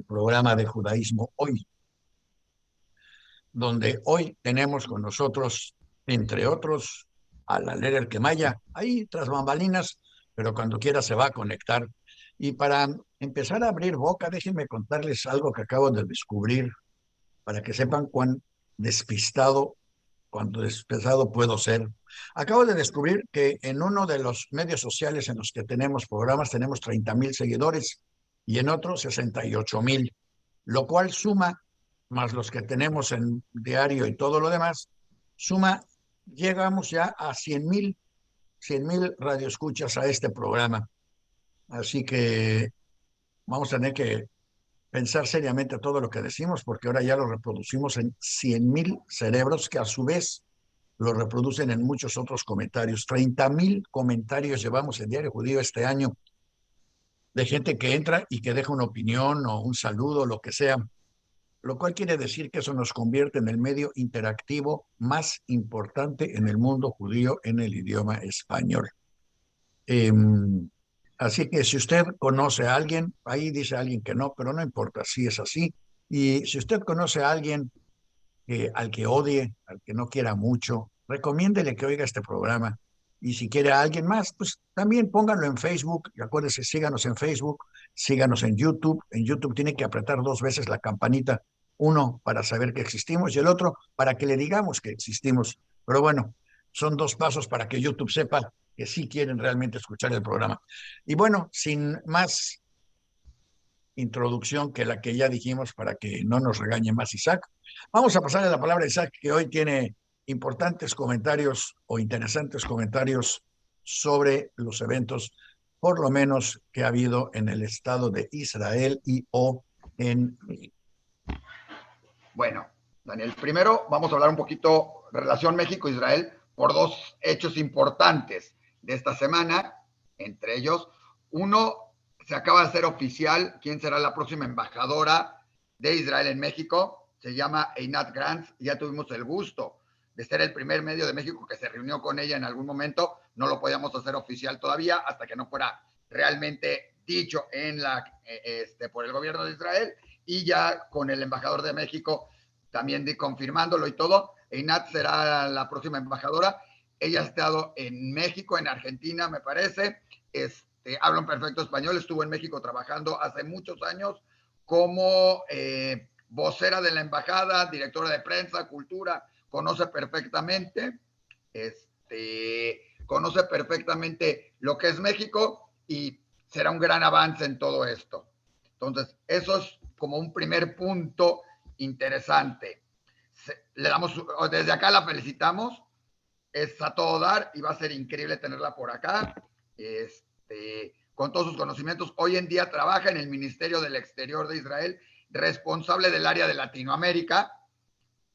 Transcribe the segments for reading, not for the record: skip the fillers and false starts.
Programa de Judaísmo Hoy, donde hoy tenemos con nosotros, entre otros, a la Ler Quemaya, ahí tras bambalinas, pero cuando quiera se va a conectar. Y para empezar a abrir boca, déjenme contarles algo que acabo de descubrir, para que sepan cuán despistado puedo ser. Acabo de descubrir que en uno de los medios sociales en los que tenemos programas tenemos 30,000 seguidores y en otro 68,000, lo cual suma, más los que tenemos en diario y todo lo demás, suma, llegamos ya a 100,000 radioescuchas a este programa. Así que vamos a tener que pensar seriamente todo lo que decimos, porque ahora ya lo reproducimos en 100,000 cerebros que a su vez lo reproducen en muchos otros comentarios. 30,000 comentarios llevamos en Diario Judío este año de gente que entra y que deja una opinión o un saludo, lo que sea, lo cual quiere decir que eso nos convierte en el medio interactivo más importante en el mundo judío en el idioma español. Eh, Así que si usted conoce a alguien, ahí dice alguien que no, pero no importa si es así. Y si usted conoce a alguien al que odie, al que no quiera mucho, recomiéndele que oiga este programa. Y si quiere a alguien más, pues también pónganlo en Facebook. Y acuérdese, síganos en Facebook, síganos en YouTube. En YouTube tiene que apretar 2 veces la campanita. Uno para saber que existimos y el otro para que le digamos que existimos. Pero bueno, son 2 pasos para que YouTube sepa que sí quieren realmente escuchar el programa. Y bueno, sin más introducción que la que ya dijimos para que no nos regañe más Isaac. Vamos a pasarle la palabra a Isaac, que hoy tiene importantes comentarios o interesantes comentarios sobre los eventos, por lo menos que ha habido en el Estado de Israel y o en México. Bueno, Daniel, primero vamos a hablar un poquito relación México-Israel por dos hechos importantes de esta semana, entre ellos, uno, se acaba de hacer oficial quién será la próxima embajadora de Israel en México, se llama Einat Grantz, ya tuvimos el gusto de ser el primer medio de México que se reunió con ella en algún momento, no lo podíamos hacer oficial todavía hasta que no fuera realmente dicho por el gobierno de Israel, y ya con el embajador de México también confirmándolo y todo. Einat será la próxima embajadora. Ella ha estado en México, en Argentina, me parece. Habla un perfecto español, estuvo en México trabajando hace muchos años como vocera de la embajada, directora de prensa, cultura, conoce perfectamente, conoce perfectamente lo que es México y será un gran avance en todo esto. Entonces, eso es como un primer punto interesante. Le damos, desde acá la felicitamos, es a todo dar y va a ser increíble tenerla por acá. Con todos sus conocimientos, hoy en día trabaja en el Ministerio del Exterior de Israel, responsable del área de Latinoamérica,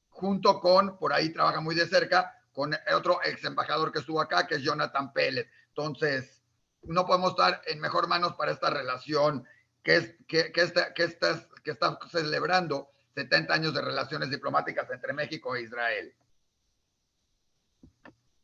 junto con, por ahí trabaja muy de cerca, con otro ex embajador que estuvo acá, que es Jonathan Pérez. Entonces, no podemos estar en mejor manos para esta relación que está celebrando 70 años de relaciones diplomáticas entre México e Israel.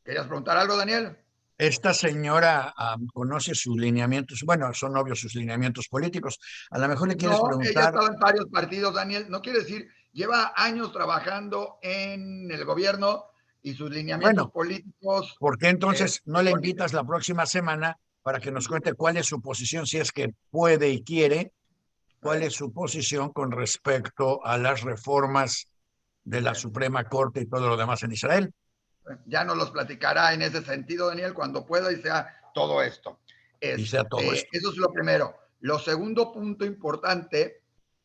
¿Querías preguntar algo, Daniel? Esta señora conoce sus lineamientos, bueno, son obvios sus lineamientos políticos. A lo mejor le quieres No, ella ha preguntar, estado en varios partidos, Daniel. No quiere decir, lleva años trabajando en el gobierno y sus lineamientos bueno, políticos. ¿por qué entonces no le Con... invitas la próxima semana para que nos cuente cuál es su posición, si es que puede y quiere, cuál es su posición con respecto a las reformas de la Suprema Corte y todo lo demás en Israel? Ya nos los platicará en ese sentido, Daniel, cuando pueda y sea todo esto. Y sea todo esto. Eso es lo primero. Lo segundo punto importante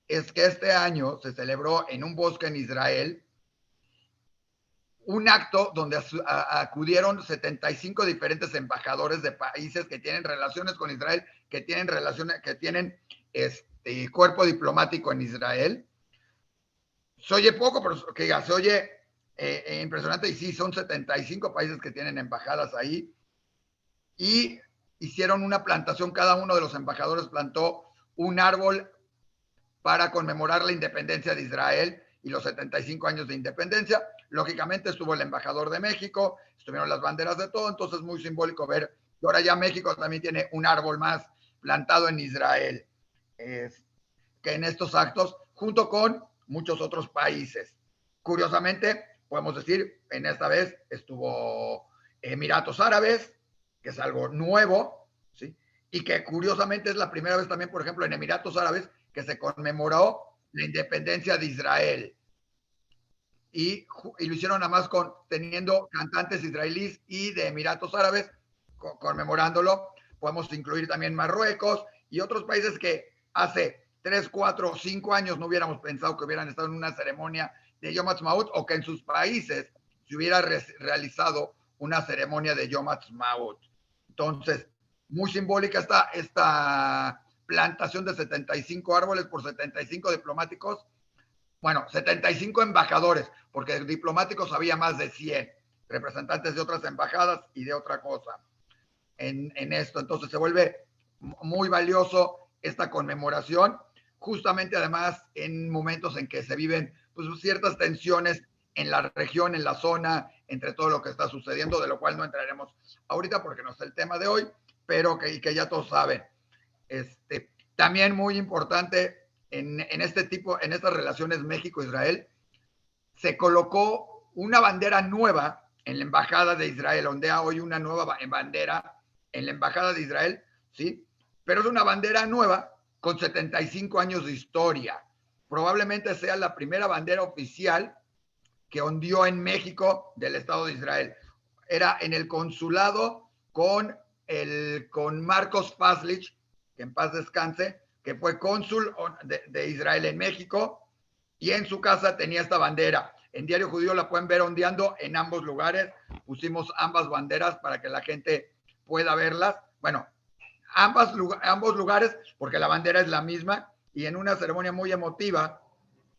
es que este año se celebró en un bosque en Israel un acto donde acudieron 75 diferentes embajadores de países que tienen relaciones con Israel, que tienen relaciones, que tienen cuerpo diplomático en Israel. Se oye poco, pero que diga, se oye impresionante, y sí, son 75 países que tienen embajadas ahí, y hicieron una plantación, cada uno de los embajadores plantó un árbol para conmemorar la independencia de Israel y los 75 años de independencia. Lógicamente estuvo el embajador de México, estuvieron las banderas de todo, entonces muy simbólico ver que ahora ya México también tiene un árbol más plantado en Israel. Que que en estos actos, junto con muchos otros países. Curiosamente, podemos decir, en esta vez estuvo Emiratos Árabes, que es algo nuevo, ¿sí? Y que curiosamente es la primera vez también, por ejemplo, en Emiratos Árabes, que se conmemoró la independencia de Israel. Y lo hicieron nada más teniendo cantantes israelíes y de Emiratos Árabes conmemorándolo. Podemos incluir también Marruecos y otros países que hace 3, 4, 5 años no hubiéramos pensado que hubieran estado en una ceremonia de Yom Ha'atzmaut, o que en sus países se hubiera realizado una ceremonia de Yom Ha'atzmaut. Entonces, muy simbólica esta plantación de 75 árboles por 75 diplomáticos. Bueno, 75 embajadores, porque diplomáticos había más de 100, representantes de otras embajadas y de otra cosa en esto. Entonces se vuelve muy valioso esta conmemoración, justamente además en momentos en que se viven pues, ciertas tensiones en la región, en la zona, entre todo lo que está sucediendo, de lo cual no entraremos ahorita porque no es el tema de hoy, pero que ya todos saben. También muy importante en estas relaciones México-Israel, se colocó una bandera nueva en la embajada de Israel, ondea hoy una nueva bandera en la embajada de Israel, ¿sí? Pero es una bandera nueva con 75 años de historia. Probablemente sea la primera bandera oficial que ondeó en México del Estado de Israel. Era en el consulado con Marcos Paslich, que en paz descanse, que fue cónsul de Israel en México, y en su casa tenía esta bandera. En Diario Judío la pueden ver ondeando en ambos lugares. Pusimos ambas banderas para que la gente pueda verlas. Bueno, ambos lugares, porque la bandera es la misma, y en una ceremonia muy emotiva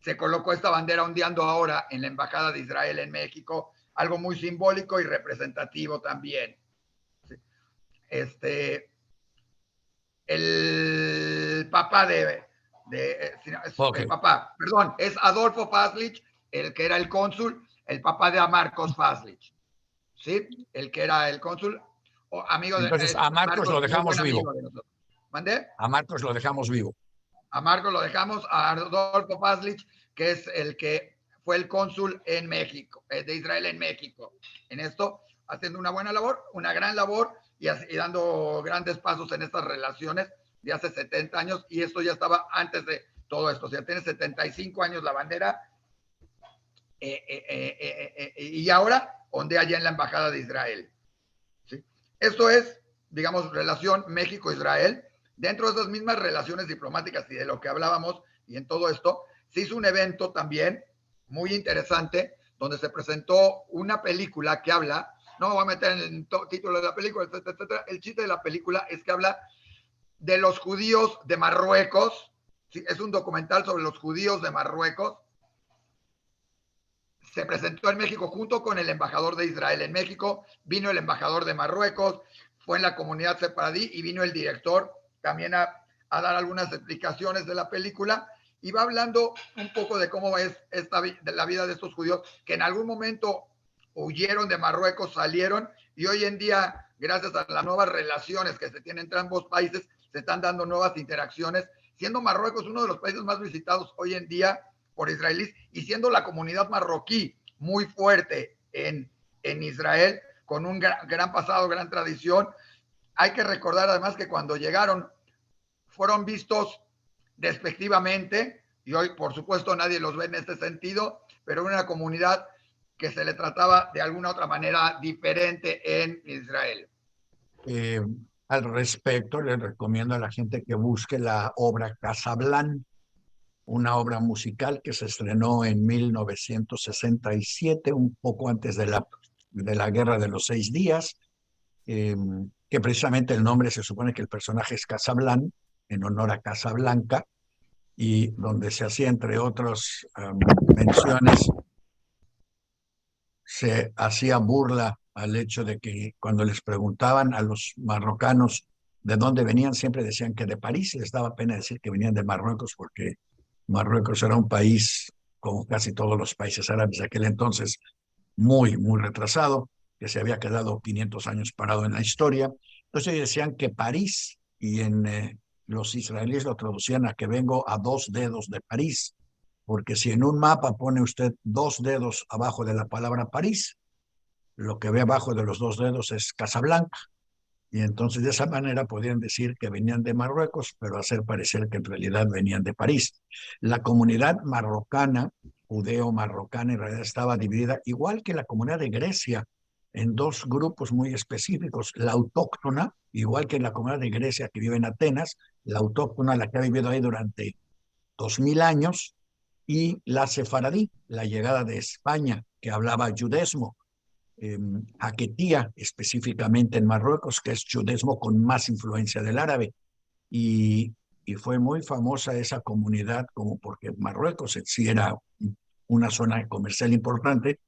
se colocó esta bandera ondeando ahora en la Embajada de Israel en México, algo muy simbólico y representativo también. El papá Okay. el papá, perdón, es Adolfo Paslich, el que era el cónsul, el papá de Marcos Paslich, ¿sí? El que era el cónsul, amigo de Entonces, a Marcos lo muy dejamos buen vivo. amigo de nosotros. ¿Mandé? A Marcos lo dejamos vivo. A Marcos lo dejamos, a Adolfo Paslich, que es el que fue el cónsul en México, de Israel en México. En esto, haciendo una buena labor, una gran labor, y dando grandes pasos en estas relaciones de hace 70 años, y esto ya estaba antes de todo esto. O sea, tiene 75 años la bandera, y ahora ondea ya en la Embajada de Israel. ¿Sí? Esto es, digamos, relación México-Israel. Dentro de esas mismas relaciones diplomáticas y de lo que hablábamos, y en todo esto, se hizo un evento también muy interesante, donde se presentó una película que habla, no me voy a meter en el título de la película, etcétera, etcétera. El chiste de la película es que habla de los judíos de Marruecos. ¿Sí? Es un documental sobre los judíos de Marruecos. Se presentó en México junto con el embajador de Israel en México, vino el embajador de Marruecos, fue en la comunidad sefaradí y vino el director también a dar algunas explicaciones de la película, y va hablando un poco de cómo es de la vida de estos judíos que en algún momento huyeron de Marruecos, salieron, y hoy en día, gracias a las nuevas relaciones que se tienen entre ambos países, se están dando nuevas interacciones, siendo Marruecos uno de los países más visitados hoy en día por israelíes, y siendo la comunidad marroquí muy fuerte en Israel, con un gran pasado, gran tradición. Hay que recordar además que cuando llegaron fueron vistos despectivamente, y hoy por supuesto nadie los ve en este sentido, pero una comunidad que se le trataba de alguna otra manera diferente en Israel. Al respecto, les recomiendo a la gente que busque la obra Casablanca, una obra musical que se estrenó en 1967, un poco antes de la Guerra de los 6 Días, que precisamente el nombre se supone que el personaje es Casablanca, en honor a Casablanca, y donde se hacía, entre otras menciones, se hacía burla al hecho de que cuando les preguntaban a los marrocanos de dónde venían, siempre decían que de París. Les daba pena decir que venían de Marruecos, porque Marruecos era un país, como casi todos los países árabes de aquel entonces, muy, muy retrasado, que se había quedado 500 años parado en la historia. Entonces decían que París, y en los israelíes lo traducían a que vengo a 2 dedos de París, porque si en un mapa pone usted 2 dedos abajo de la palabra París, lo que ve abajo de los 2 dedos es Casablanca. Y entonces de esa manera podían decir que venían de Marruecos, pero hacer parecer que en realidad venían de París. La comunidad marrocana, judeo-marrocana, en realidad estaba dividida, igual que la comunidad de Grecia, en 2 grupos muy específicos. La autóctona, igual que la comunidad de Grecia que vive en Atenas, la autóctona, la que ha vivido ahí durante 2000 años, y la sefaradí, la llegada de España, que hablaba judesmo, Aquetía, específicamente en Marruecos, que es judesmo con más influencia del árabe. Y, y fue muy famosa esa comunidad, como porque Marruecos en sí era una zona comercial importante,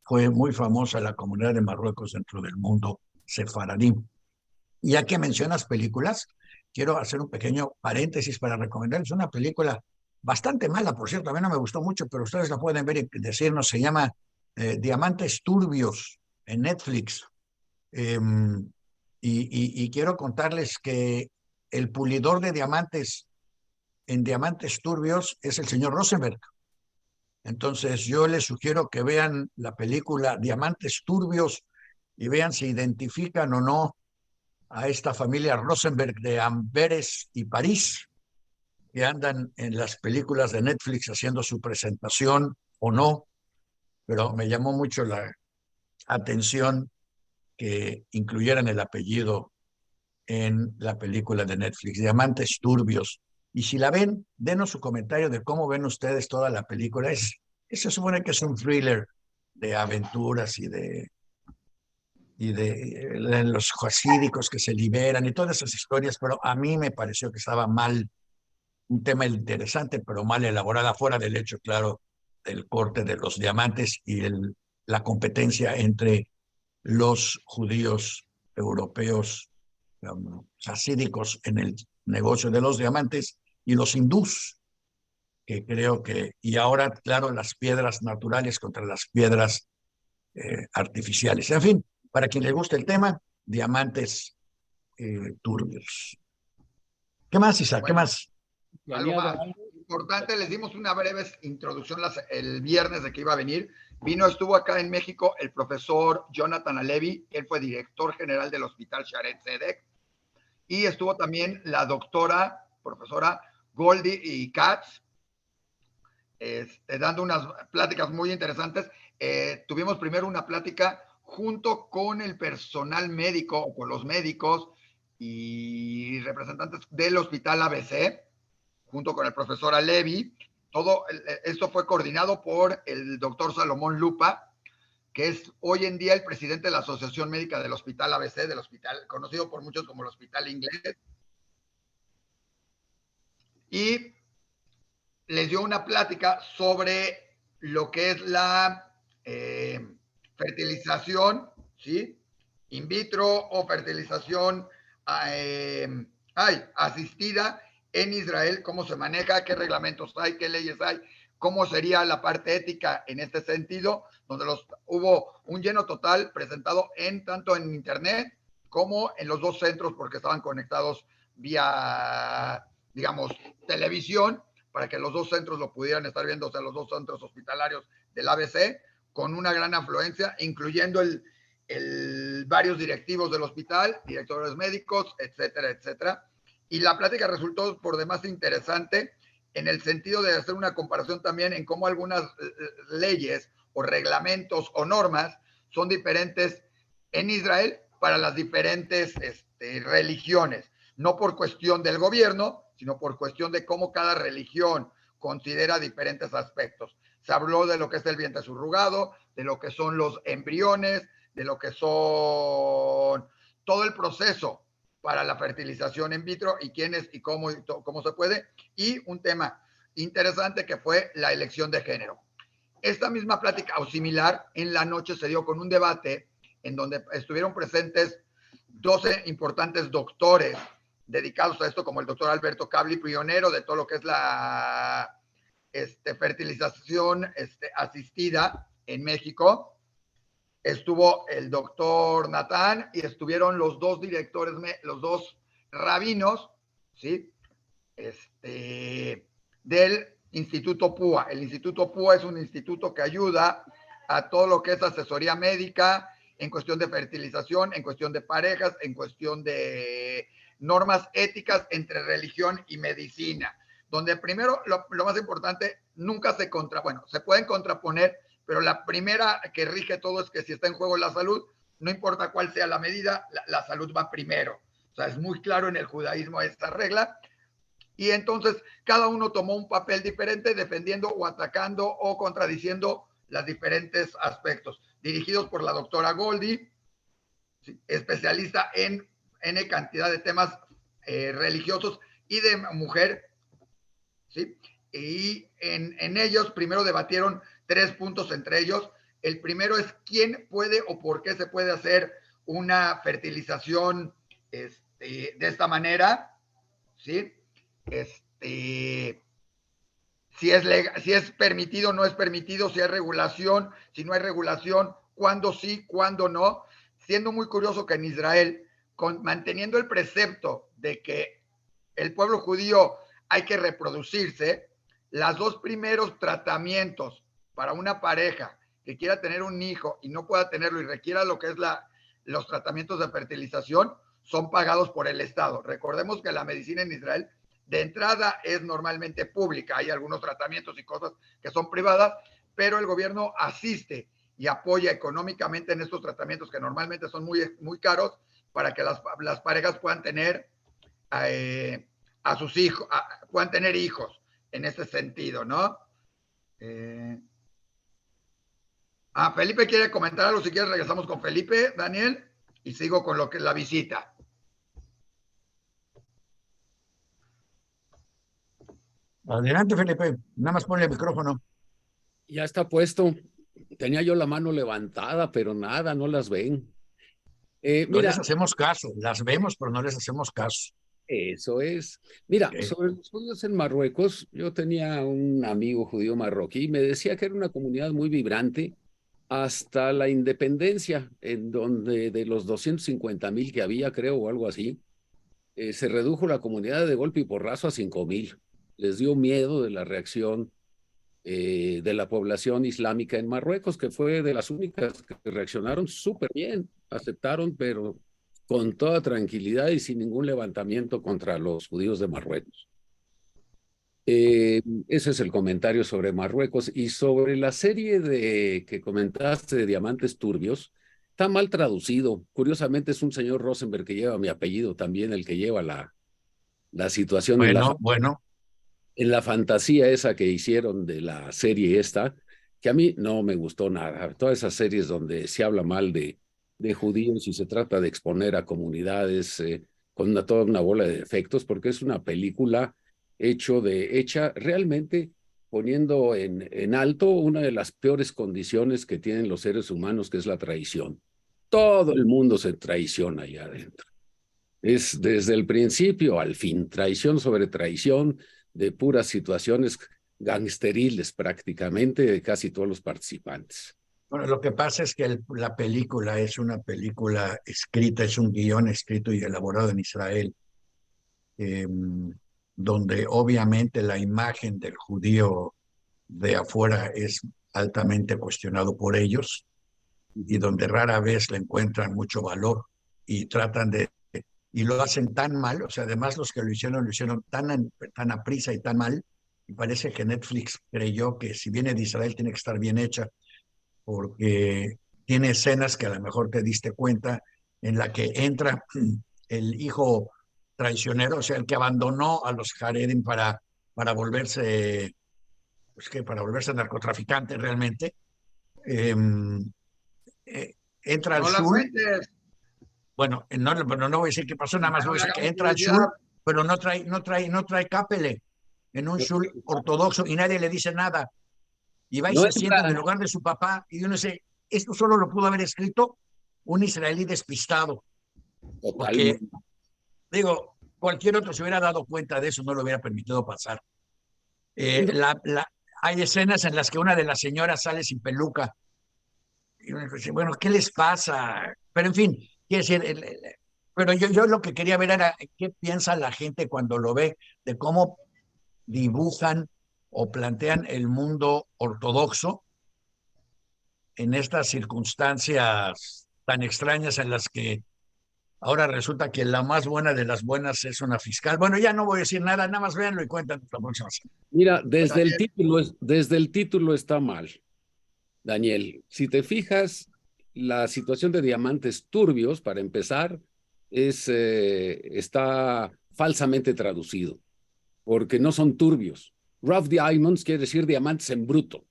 fue muy famosa la comunidad de Marruecos dentro del mundo sefaradí. Y ya que mencionas películas, quiero hacer un pequeño paréntesis para recomendarles una película bastante mala, por cierto, a mí no me gustó mucho, pero ustedes la pueden ver y decirnos, se llama Diamantes Turbios en Netflix. Eh, y quiero contarles que el pulidor de diamantes en Diamantes Turbios es el señor Rosenberg. Entonces yo les sugiero que vean la película Diamantes Turbios y vean si identifican o no a esta familia Rosenberg de Amberes y París, que andan en las películas de Netflix haciendo su presentación o no, pero me llamó mucho la atención que incluyeran el apellido en la película de Netflix, Diamantes Turbios. Y si la ven, denos su comentario de cómo ven ustedes toda la película. Se supone que es un thriller de aventuras y de los jasídicos que se liberan y todas esas historias, pero a mí me pareció que estaba mal, un tema interesante, pero mal elaborada, fuera del hecho, claro, del corte de los diamantes y la competencia entre los judíos europeos hasídicos en el negocio de los diamantes y los hindús, que creo que, y ahora, claro, las piedras naturales contra las piedras artificiales. En fin, para quien le guste el tema, diamantes turbios. ¿Qué más, Isa? ¿Qué Bueno, más? algo más importante, les dimos una breve introducción el viernes de que iba a venir. Estuvo acá en México el profesor Jonathan Alevi, él fue director general del Hospital Sharet Zedek, y estuvo también la doctora, profesora Goldie y Katz, dando unas pláticas muy interesantes. Tuvimos primero una plática junto con el personal médico o con los médicos y representantes del Hospital ABC, junto con el profesor Alevi. Todo esto fue coordinado por el doctor Salomón Lupa, que es hoy en día el presidente de la Asociación Médica del Hospital ABC, del hospital conocido por muchos como el Hospital Inglés. Y les dio una plática sobre lo que es la fertilización, ¿sí? In vitro o fertilización asistida en Israel, cómo se maneja, qué reglamentos hay, qué leyes hay, cómo sería la parte ética en este sentido, donde hubo un lleno total presentado tanto en internet como en los 2 centros, porque estaban conectados vía, digamos, televisión, para que los 2 centros lo pudieran estar viendo, o sea, los 2 centros hospitalarios del ABC, con una gran afluencia, incluyendo varios directivos del hospital, directores médicos, etcétera, etcétera. Y la plática resultó por demás interesante en el sentido de hacer una comparación también en cómo algunas leyes o reglamentos o normas son diferentes en Israel para las diferentes religiones, no por cuestión del gobierno, sino por cuestión de cómo cada religión considera diferentes aspectos. Se habló de lo que es el vientre subrogado, de lo que son los embriones, de lo que son todo el proceso para la fertilización in vitro y quiénes y cómo se puede. Y un tema interesante que fue la elección de género. Esta misma plática o similar en la noche se dio con un debate en donde estuvieron presentes 12 importantes doctores dedicados a esto, como el doctor Alberto Cabli, pionero de todo lo que es la fertilización asistida en México. Estuvo el doctor Natán y estuvieron los 2 directores, los 2 rabinos, ¿sí? del Instituto PUA. El Instituto PUA es un instituto que ayuda a todo lo que es asesoría médica en cuestión de fertilización, en cuestión de parejas, en cuestión de normas éticas entre religión y medicina, donde primero lo más importante, nunca se se pueden contraponer, pero la primera que rige todo es que si está en juego la salud, no importa cuál sea la medida, la salud va primero. O sea, es muy claro en el judaísmo esta regla. Y entonces cada uno tomó un papel diferente defendiendo o atacando o contradiciendo los diferentes aspectos, dirigidos por la doctora Goldi, especialista en N cantidad de temas religiosos y de mujer, ¿sí? Y en ellos primero debatieron 3 puntos entre ellos. El primero es quién puede o por qué se puede hacer una fertilización de esta manera, ¿sí? Si es permitido o no es permitido, si hay regulación, si no hay regulación, cuándo sí, cuándo no. Siendo muy curioso que en Israel, manteniendo el precepto de que el pueblo judío hay que reproducirse, los 2 primeros tratamientos para una pareja que quiera tener un hijo y no pueda tenerlo y requiera lo que es los tratamientos de fertilización, son pagados por el Estado. Recordemos que la medicina en Israel de entrada es normalmente pública, hay algunos tratamientos y cosas que son privadas, pero el gobierno asiste y apoya económicamente en estos tratamientos que normalmente son muy, muy caros para que las parejas puedan tener a sus hijos, puedan tener hijos en ese sentido, ¿no? Felipe quiere comentar algo, si quieres regresamos con Felipe, Daniel, y sigo con lo que es la visita. Adelante, Felipe. Nada más ponle el micrófono. Ya está puesto. Tenía yo la mano levantada, pero nada, no las ven. No les hacemos caso. Las vemos, pero no les hacemos caso. Eso es. Mira, sobre los judíos en Marruecos, yo tenía un amigo judío marroquí y me decía que era una comunidad muy vibrante hasta la independencia, en donde de los 250,000 que había, creo, o algo así, se redujo la comunidad de golpe y porrazo a 5,000. Les dio miedo de la reacción de la población islámica en Marruecos, que fue de las únicas que reaccionaron súper bien, aceptaron, pero con toda tranquilidad y sin ningún levantamiento contra los judíos de Marruecos. Ese es el comentario sobre Marruecos. Y sobre la serie que comentaste de Diamantes Turbios, está mal traducido. Curiosamente es un señor Rosenberg que lleva mi apellido también, el que lleva la situación en la fantasía esa que hicieron de la serie esta, que a mí no me gustó nada. Todas esas series donde se habla mal de judíos y se trata de exponer a comunidades con toda una bola de defectos, porque es una película hecha realmente poniendo en alto una de las peores condiciones que tienen los seres humanos, que es la traición. Todo el mundo se traiciona allá adentro. Es desde el principio al fin, traición sobre traición, de puras situaciones gangsteriles prácticamente de casi todos los participantes. Bueno, lo que pasa es que la película es una película escrita, es un guión escrito y elaborado en Israel, donde obviamente la imagen del judío de afuera es altamente cuestionado por ellos y donde rara vez le encuentran mucho valor y y lo hacen tan mal, o sea, además los que lo hicieron tan a prisa y tan mal, y parece que Netflix creyó que si viene de Israel tiene que estar bien hecha, porque tiene escenas que a lo mejor te diste cuenta en la que entra el hijo traicionero, o sea, el que abandonó a los Haredim para volverse, para volverse narcotraficante realmente. Entra al shul. Bueno, no voy a decir qué pasó, nada más voy a decir que entra al shul, pero no trae capele en un shul ortodoxo y nadie le dice nada. Y va y se sienta en el lugar de su papá y uno dice, esto solo lo pudo haber escrito un israelí despistado. Porque, digo, cualquier otro se hubiera dado cuenta de eso, no lo hubiera permitido pasar. Hay escenas en las que una de las señoras sale sin peluca. Y uno dice, bueno, ¿qué les pasa? Pero en fin, quiere decir, Pero yo lo que quería ver era qué piensa la gente cuando lo ve, de cómo dibujan o plantean el mundo ortodoxo en estas circunstancias tan extrañas en las que ahora resulta que la más buena de las buenas es una fiscal. Bueno, ya no voy a decir nada, nada más véanlo y cuéntanos la próxima semana. Mira, Daniel, desde el título está mal, Daniel. Si te fijas, la situación de diamantes turbios, para empezar, está falsamente traducido, porque no son turbios. Rough diamonds quiere decir diamantes en bruto.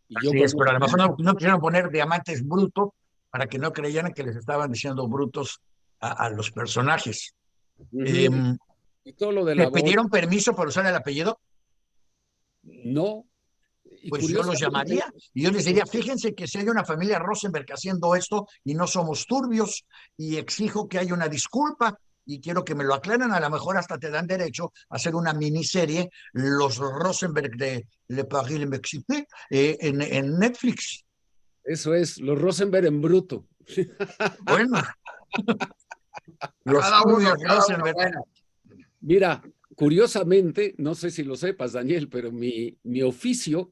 Y yo Así es, pero a conozco. lo mejor no quisieron poner diamantes brutos para que no creyeran que les estaban diciendo brutos a los personajes. Eh, Ujú. Y todo lo de la ¿Le boda, pidieron permiso para usar el apellido? no. Y Pues yo los curiosamente, llamaría y yo les diría, fíjense que si hay una familia Rosenberg haciendo esto y no somos turbios y exijo que haya una disculpa y quiero que me lo aclaren, a lo mejor hasta te dan derecho a hacer una miniserie, los Rosenberg de Le Paris Le Mexique, en Netflix. eso es, los Rosenberg en bruto. Bueno, los turbios cada uno, Rosenberg. bueno. Mira, curiosamente, no sé si lo sepas, Daniel, pero mi oficio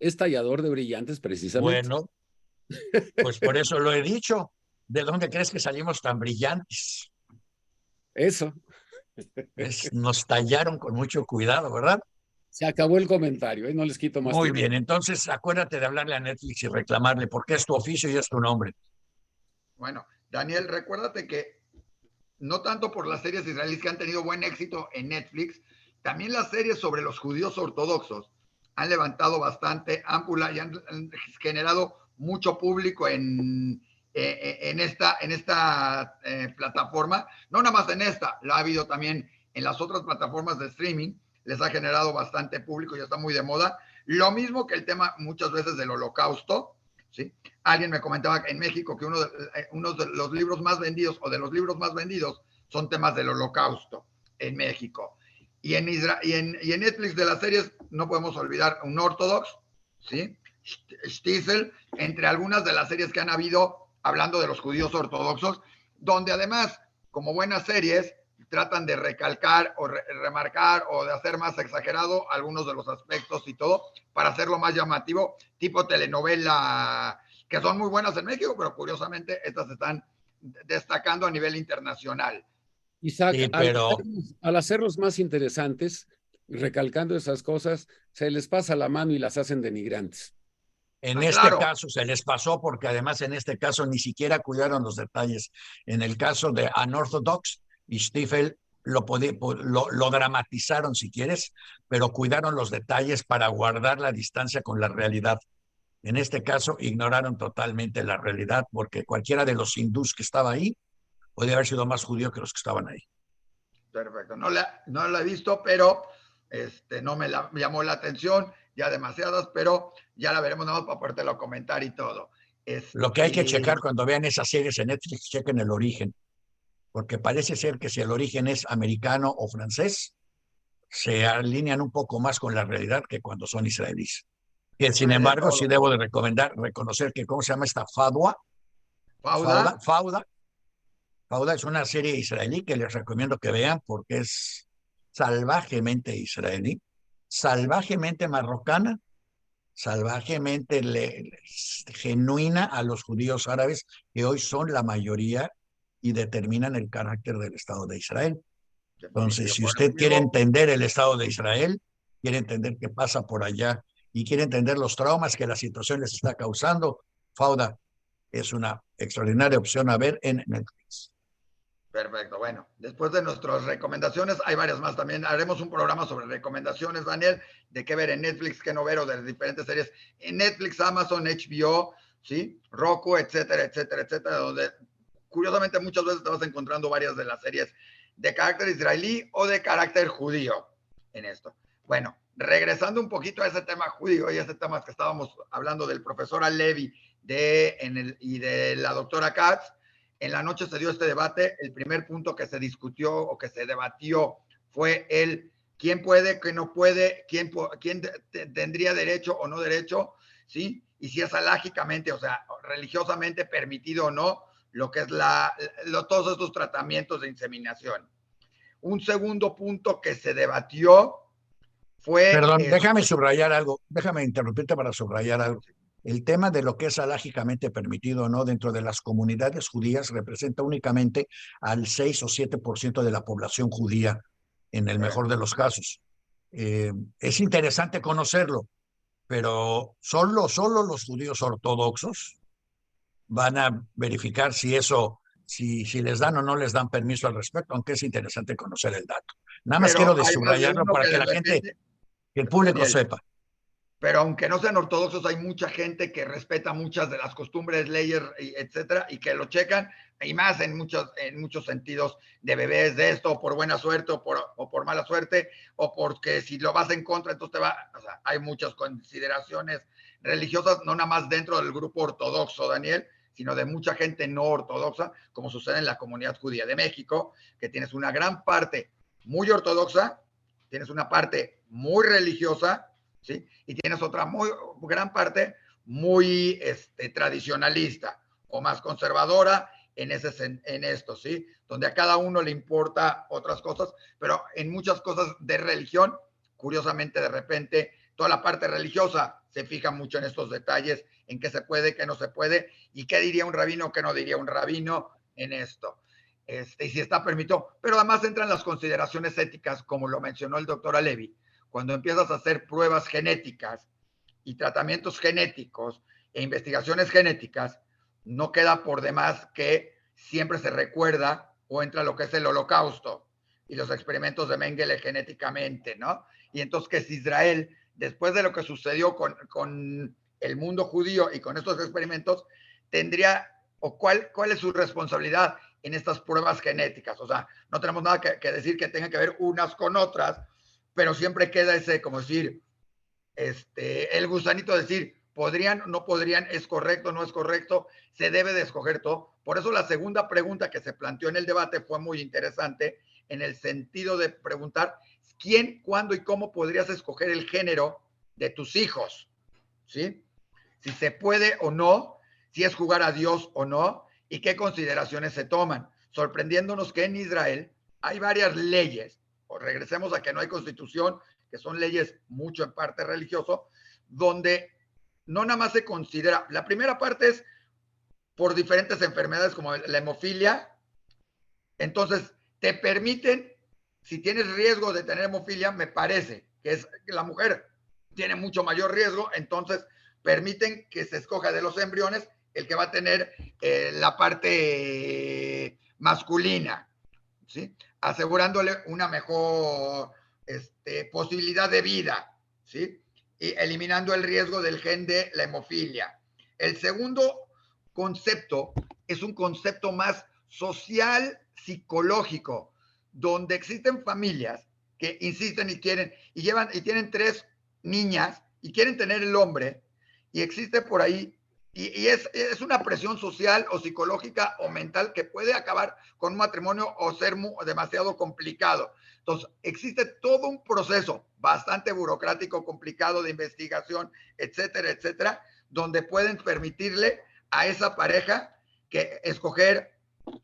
es tallador de brillantes precisamente. Bueno, pues por eso lo he dicho. ¿De dónde crees que salimos tan brillantes? Eso. Nos tallaron con mucho cuidado, ¿verdad? Se acabó el comentario, no les quito más Muy tiempo. bien, entonces acuérdate de hablarle a Netflix y reclamarle porque es tu oficio y es tu nombre. Bueno, Daniel, recuérdate que no tanto por las series israelíes que han tenido buen éxito en Netflix, también las series sobre los judíos ortodoxos han levantado bastante ámpula y han generado mucho público en esta plataforma. No nada más en esta, la ha habido también en las otras plataformas de streaming, les ha generado bastante público y está muy de moda. Lo mismo que el tema muchas veces del holocausto, ¿sí? Alguien me comentaba en México que uno de los libros más vendidos o de los libros más vendidos son temas del holocausto en México. Y en Netflix de las series no podemos olvidar un Ortodox, ¿sí? Stiesel, entre algunas de las series que han habido hablando de los judíos ortodoxos, donde además, como buenas series, tratan de recalcar o remarcar o de hacer más exagerado algunos de los aspectos y todo, para hacerlo más llamativo, tipo telenovela, que son muy buenas en México, pero curiosamente estas están destacando a nivel internacional. Isaac, Sí, pero al hacerlos más interesantes, recalcando esas cosas, se les pasa la mano y las hacen denigrantes. en este Claro, caso se les pasó porque además en este caso ni siquiera cuidaron los detalles. En el caso de Unorthodox y Stiefel lo dramatizaron si quieres, pero cuidaron los detalles para guardar la distancia con la realidad. En este caso ignoraron totalmente la realidad porque cualquiera de los hindús que estaba ahí podía haber sido más judío que los que estaban ahí. perfecto. No la he visto, pero no me llamó la atención, ya demasiadas, pero ya la veremos nada más para podértelo comentar y todo. Lo que hay que checar cuando vean esas series en Netflix, chequen el origen, porque parece ser que si el origen es americano o francés, se alinean un poco más con la realidad que cuando son israelíes. Que sin Hay de embargo, sí todo. debo de reconocer que, ¿cómo se llama esta Fadwa? Fauda, Fauda es una serie israelí que les recomiendo que vean porque es salvajemente israelí, salvajemente marrocana, salvajemente genuina a los judíos árabes que hoy son la mayoría y determinan el carácter del Estado de Israel. Entonces, definitivo. si Por usted eso quiere mismo, entender el Estado de Israel, quiere entender qué pasa por allá y quiere entender los traumas que la situación les está causando, Fauda es una extraordinaria opción a ver en Netflix. perfecto. Bueno, después de nuestras recomendaciones, hay varias más también. Haremos un programa sobre recomendaciones, Daniel, de qué ver en Netflix, qué no ver o de diferentes series en Netflix, Amazon, HBO, ¿sí? Roku, etcétera, etcétera, etcétera, donde curiosamente muchas veces te vas encontrando varias de las series de carácter israelí o de carácter judío en esto. Bueno, regresando un poquito a ese tema judío y ese tema que estábamos hablando del profesor Alevi y de la doctora Katz, en la noche se dio este debate. El primer punto que se discutió o que se debatió fue el quién puede, quién no puede, quién tendría derecho o no derecho, ¿sí? Y si es alágicamente, o sea, religiosamente permitido o no lo que es todos estos tratamientos de inseminación. Un segundo punto que se debatió fue... Perdón, déjame subrayar algo, déjame interrumpirte para subrayar algo. El tema de lo que es alágicamente permitido o no dentro de las comunidades judías representa únicamente al 6 o 7% de la población judía, en el mejor de los casos. Es interesante conocerlo, pero solo los judíos ortodoxos van a verificar si eso, si les dan o no les dan permiso al respecto, aunque es interesante conocer el dato. Nada más quiero Pero hay más de subrayarlo uno para que que de la gente, repente, que el público Daniel, sepa. pero aunque no sean ortodoxos, hay mucha gente que respeta muchas de las costumbres, leyes, etcétera, y que lo checan, y más en muchos sentidos de bebés, de esto, por buena suerte o por mala suerte, o porque si lo vas en contra, entonces te va. O sea, hay muchas consideraciones religiosas, no nada más dentro del grupo ortodoxo, Daniel, sino de mucha gente no ortodoxa, como sucede en la comunidad judía de México, que tienes una gran parte muy ortodoxa, tienes una parte muy religiosa, ¿sí? Y tienes otra gran parte muy tradicionalista o más conservadora en esto, ¿sí? Donde a cada uno le importa otras cosas, pero en muchas cosas de religión, curiosamente de repente, toda la parte religiosa se fija mucho en estos detalles, en qué se puede, qué no se puede, y qué diría un rabino, qué no diría un rabino en esto. Y si está permitido, pero además entran las consideraciones éticas, como lo mencionó el doctor Alevi, cuando empiezas a hacer pruebas genéticas y tratamientos genéticos e investigaciones genéticas, no queda por demás que siempre se recuerda o entra lo que es el holocausto y los experimentos de Mengele genéticamente, ¿no? Y entonces que si Israel, después de lo que sucedió con el mundo judío y con estos experimentos, tendría, o cuál es su responsabilidad en estas pruebas genéticas. O sea, no tenemos nada que decir que tengan que ver unas con otras, pero siempre queda ese, como decir, el gusanito de decir, podrían, no podrían, es correcto, no es correcto, se debe de escoger todo. Por eso la segunda pregunta que se planteó en el debate fue muy interesante, en el sentido de preguntar quién, cuándo y cómo podrías escoger el género de tus hijos, ¿sí? Si se puede o no, si es jugar a Dios o no, y qué consideraciones se toman, sorprendiéndonos que en Israel hay varias leyes, o regresemos a que no hay constitución, que son leyes mucho en parte religioso, donde no nada más se considera, la primera parte es por diferentes enfermedades como la hemofilia, entonces te permiten, si tienes riesgo de tener hemofilia, me parece que es que la mujer tiene mucho mayor riesgo, entonces permiten que se escoja de los embriones el que va a tener la parte masculina, ¿sí? Asegurándole una mejor posibilidad de vida, ¿sí? Y eliminando el riesgo del gen de la hemofilia. El segundo concepto es un concepto más social, psicológico, donde existen familias que insisten y quieren, y tienen 3 niñas y quieren tener el hombre, y existe por ahí, y es una presión social o psicológica o mental que puede acabar con un matrimonio o ser demasiado complicado. Entonces, existe todo un proceso bastante burocrático, complicado de investigación, etcétera, etcétera, donde pueden permitirle a esa pareja que escoger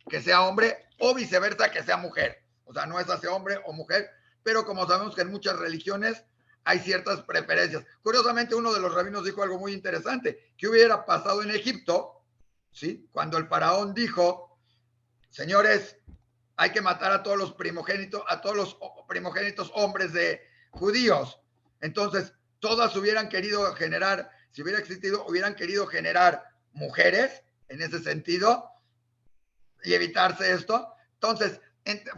que sea hombre o viceversa que sea mujer. O sea, no es hacia hombre o mujer, pero como sabemos que en muchas religiones hay ciertas preferencias. Curiosamente, uno de los rabinos dijo algo muy interesante. ¿Qué hubiera pasado en Egipto, ¿sí? Cuando el faraón dijo, señores, hay que matar a todos los primogénitos hombres de judíos? Entonces, todas hubieran querido generar, si hubiera existido, hubieran querido generar mujeres en ese sentido y evitarse esto. Entonces,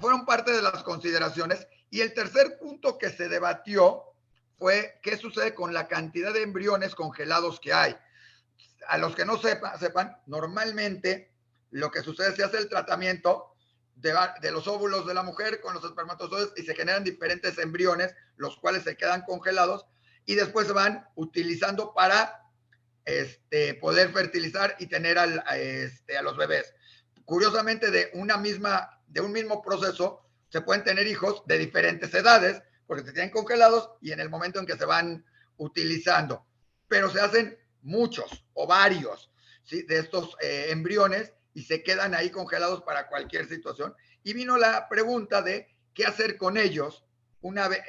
fueron parte de las consideraciones. Y el tercer punto que se debatió fue qué sucede con la cantidad de embriones congelados que hay. A los que no sepan, normalmente lo que sucede es que se hace el tratamiento de los óvulos de la mujer con los espermatozoides y se generan diferentes embriones, los cuales se quedan congelados y después se van utilizando para poder fertilizar y tener a los bebés. Curiosamente, de un mismo proceso se pueden tener hijos de diferentes edades porque se tienen congelados y en el momento en que se van utilizando, pero se hacen muchos o varios, ¿sí? De estos embriones y se quedan ahí congelados para cualquier situación. Y vino la pregunta de qué hacer con ellos una vez,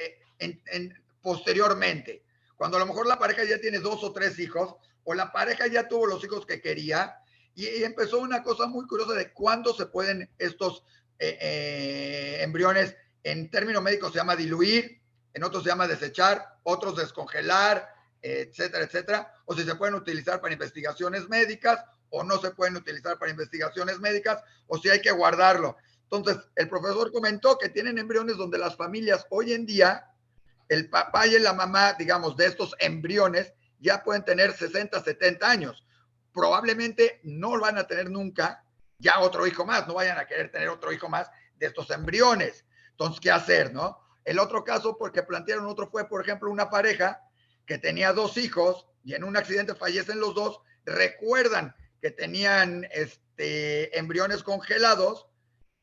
posteriormente, cuando a lo mejor la pareja ya tiene 2 o 3 hijos, o la pareja ya tuvo los hijos que quería, y empezó una cosa muy curiosa de cuándo se pueden estos embriones, en términos médicos se llama diluir, en otros se llama desechar, otros descongelar, etcétera, etcétera, o si se pueden utilizar para investigaciones médicas, o no se pueden utilizar para investigaciones médicas, o si hay que guardarlo. Entonces, el profesor comentó que tienen embriones donde las familias hoy en día, el papá y la mamá, digamos, de estos embriones, ya pueden tener 60, 70 años. Probablemente no van a tener nunca ya otro hijo más, no vayan a querer tener otro hijo más de estos embriones. Entonces, ¿qué hacer, no? El otro caso, porque plantearon otro, fue, por ejemplo, una pareja que tenía 2 hijos y en un accidente fallecen los 2, recuerdan que tenían embriones congelados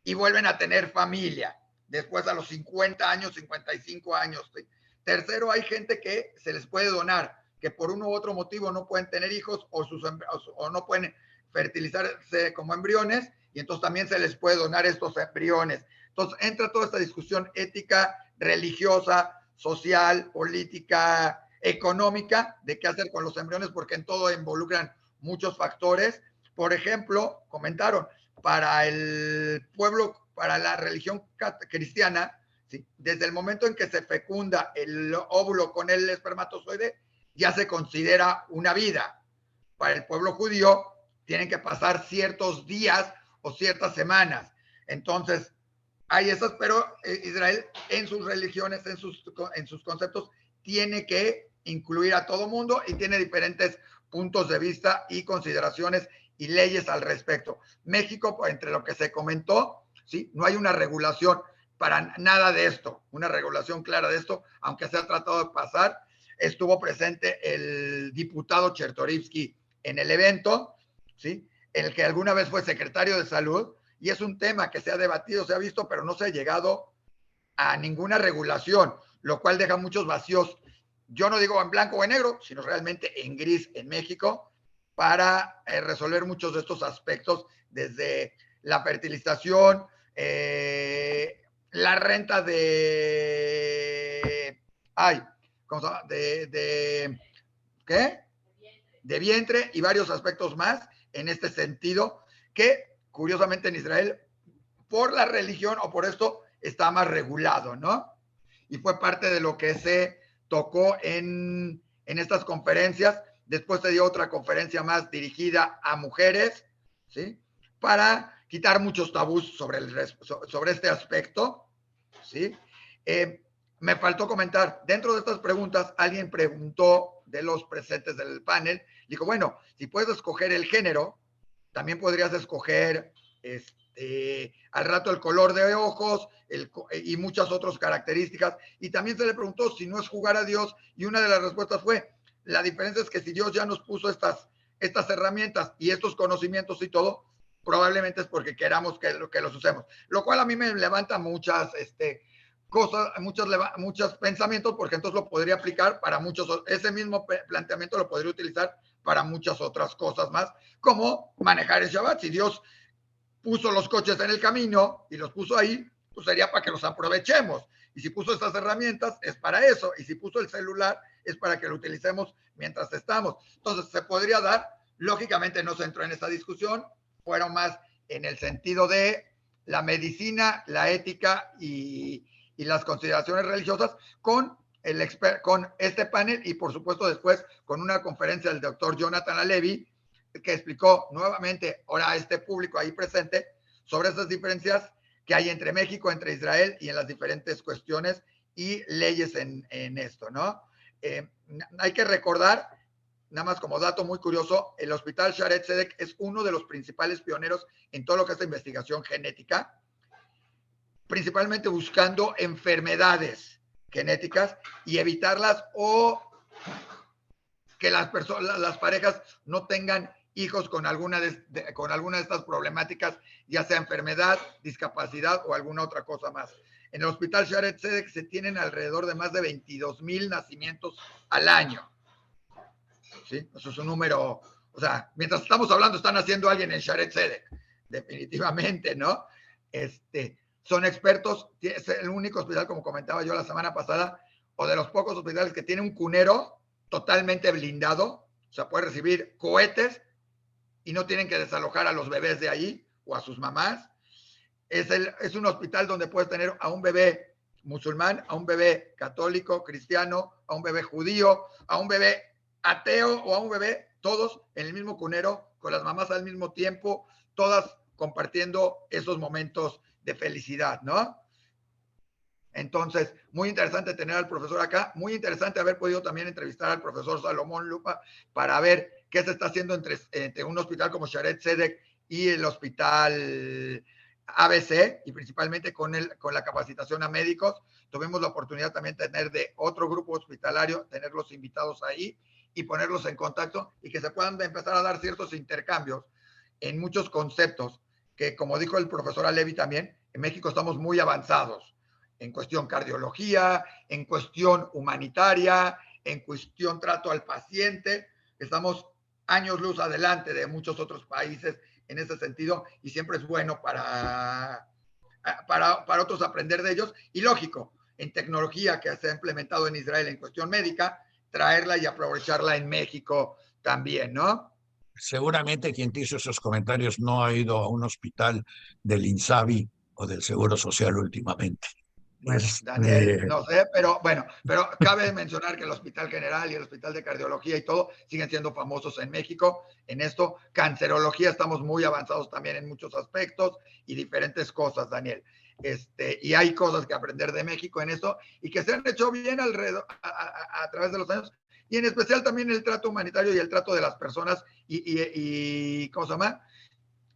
y vuelven a tener familia después a los 50 años, 55 años. ¿Sí? Tercero, hay gente que se les puede donar, que por uno u otro motivo no pueden tener hijos o no pueden fertilizarse como embriones, y entonces también se les puede donar estos embriones. Entonces entra toda esta discusión ética, religiosa, social, política, económica, de qué hacer con los embriones, porque en todo involucran muchos factores. Por ejemplo, comentaron, para el pueblo, para la religión cristiana, ¿sí? Desde el momento en que se fecunda el óvulo con el espermatozoide, ya se considera una vida. Para el pueblo judío, tienen que pasar ciertos días o ciertas semanas. Entonces, hay esas, pero Israel en sus religiones, en sus conceptos, tiene que incluir a todo mundo y tiene diferentes puntos de vista y consideraciones y leyes al respecto. México, entre lo que se comentó, ¿sí? No hay una regulación para nada de esto, una regulación clara de esto, aunque se ha tratado de pasar. Estuvo presente el diputado Chertorivsky en el evento, ¿sí? En el que alguna vez fue secretario de salud, y es un tema que se ha debatido, se ha visto, pero no se ha llegado a ninguna regulación, lo cual deja muchos vacíos, yo no digo en blanco o en negro, sino realmente en gris en México, para resolver muchos de estos aspectos, desde la fertilización, la renta de... ¿cómo se llama? ¿Qué? De vientre y varios aspectos más en este sentido, que curiosamente en Israel, por la religión o por esto, está más regulado, ¿no? Y fue parte de lo que se tocó en estas conferencias. Después se dio otra conferencia más dirigida a mujeres, ¿sí? Para quitar muchos tabús sobre este aspecto, ¿sí? Me faltó comentar, dentro de estas preguntas, alguien preguntó de los presentes del panel, dijo, bueno, si puedes escoger el género, también podrías escoger al rato el color de ojos y muchas otras características. Y también se le preguntó si no es jugar a Dios, y una de las respuestas fue, la diferencia es que si Dios ya nos puso estas herramientas y estos conocimientos y todo, probablemente es porque queramos que los usemos. Lo cual a mí me levanta muchas cosas, muchos pensamientos, porque entonces lo podría aplicar para muchos, ese mismo planteamiento lo podría utilizar para muchas otras cosas más, como manejar el Shabbat. Si Dios puso los coches en el camino y los puso ahí, pues sería para que los aprovechemos. Y si puso estas herramientas, es para eso. Y si puso el celular, es para que lo utilicemos mientras estamos. Entonces, se podría dar, lógicamente no se entró en esta discusión, fueron más en el sentido de la medicina, la ética y las consideraciones religiosas con este panel, y por supuesto después con una conferencia del doctor Jonathan Halevi, que explicó nuevamente ahora a este público ahí presente sobre esas diferencias que hay entre México, entre Israel y en las diferentes cuestiones y leyes en esto, ¿no? Hay que recordar, nada más como dato muy curioso, el Hospital Shaare Zedek es uno de los principales pioneros en todo lo que es la investigación genética, principalmente buscando enfermedades genéticas y evitarlas, o que las parejas no tengan hijos con alguna de estas problemáticas, ya sea enfermedad, discapacidad o alguna otra cosa más. En el Hospital Shaare Zedek se tienen alrededor de más de 22,000 nacimientos al año. ¿Sí? Eso es un número, o sea, mientras estamos hablando, están haciendo alguien en Shaare Zedek. definitivamente, ¿no? Son expertos, es el único hospital, como comentaba yo la semana pasada, o de los pocos hospitales que tiene un cunero totalmente blindado, o sea, puede recibir cohetes y no tienen que desalojar a los bebés de ahí o a sus mamás. Es un hospital donde puedes tener a un bebé musulmán, a un bebé católico, cristiano, a un bebé judío, a un bebé ateo o a un bebé, todos en el mismo cunero, con las mamás al mismo tiempo, todas compartiendo esos momentos de felicidad, ¿no? Entonces, muy interesante tener al profesor acá, muy interesante haber podido también entrevistar al profesor Salomón Lupa para ver qué se está haciendo entre un hospital como Sharet Zedek y el hospital ABC, y principalmente con la capacitación a médicos. Tuvimos la oportunidad también de tener de otro grupo hospitalario, tenerlos invitados ahí y ponerlos en contacto y que se puedan empezar a dar ciertos intercambios en muchos conceptos que, como dijo el profesor Alevi también, en México estamos muy avanzados en cuestión cardiología, en cuestión humanitaria, en cuestión trato al paciente. Estamos años luz adelante de muchos otros países en ese sentido y siempre es bueno para otros aprender de ellos. Y lógico, en tecnología que se ha implementado en Israel en cuestión médica, traerla y aprovecharla en México también, ¿no? Seguramente quien te hizo esos comentarios no ha ido a un hospital del INSABI o del Seguro Social últimamente. Bueno, Daniel, no sé, pero bueno, pero cabe mencionar que el Hospital General y el Hospital de Cardiología y todo siguen siendo famosos en México en esto. Cancerología estamos muy avanzados también en muchos aspectos y diferentes cosas, Daniel. Y hay cosas que aprender de México en esto y que se han hecho bien alrededor a través de los años, y en especial también el trato humanitario y el trato de las personas y ¿cómo se llama?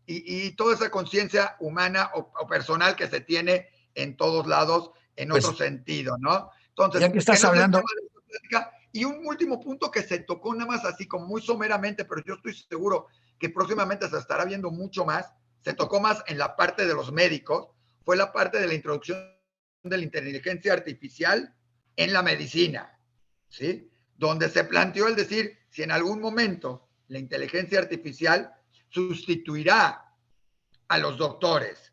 Y toda esa conciencia humana o personal que se tiene en todos lados, en Pues, otro sentido, ¿no? Entonces, ya que estás hablando, y un último punto que se tocó nada más así como muy someramente, pero yo estoy seguro que próximamente se estará viendo mucho más, se tocó más en la parte de los médicos, fue la parte de la introducción de la inteligencia artificial en la medicina, ¿sí? Donde se planteó el decir, si en algún momento la inteligencia artificial sustituirá a los doctores,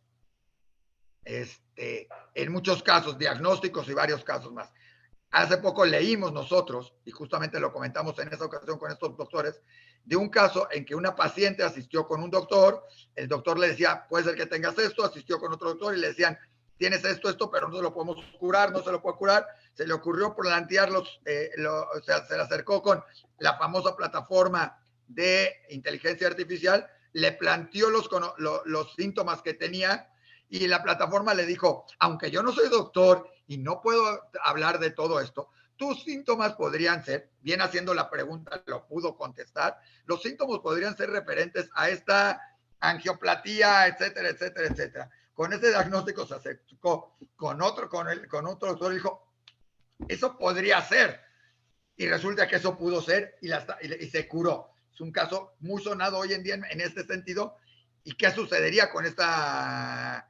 en muchos casos, diagnósticos y varios casos más. Hace poco leímos nosotros, y justamente lo comentamos en esa ocasión con estos doctores, de un caso en que una paciente asistió con un doctor, el doctor le decía, puede ser que tengas esto, asistió con otro doctor y le decían, tienes esto, pero no se lo podemos curar, no se lo puede curar. Se le ocurrió plantearlos, se le acercó con la famosa plataforma de inteligencia artificial, le planteó los síntomas que tenía y la plataforma le dijo, aunque yo no soy doctor y no puedo hablar de todo esto, tus síntomas podrían ser, bien haciendo la pregunta, lo pudo contestar, los síntomas podrían ser referentes a esta angioplatía, etcétera, etcétera, etcétera. Con ese diagnóstico se acercó con otro doctor y dijo, eso podría ser. Y resulta que eso pudo ser y se curó. Es un caso muy sonado hoy en día en este sentido. ¿Y qué sucedería con esta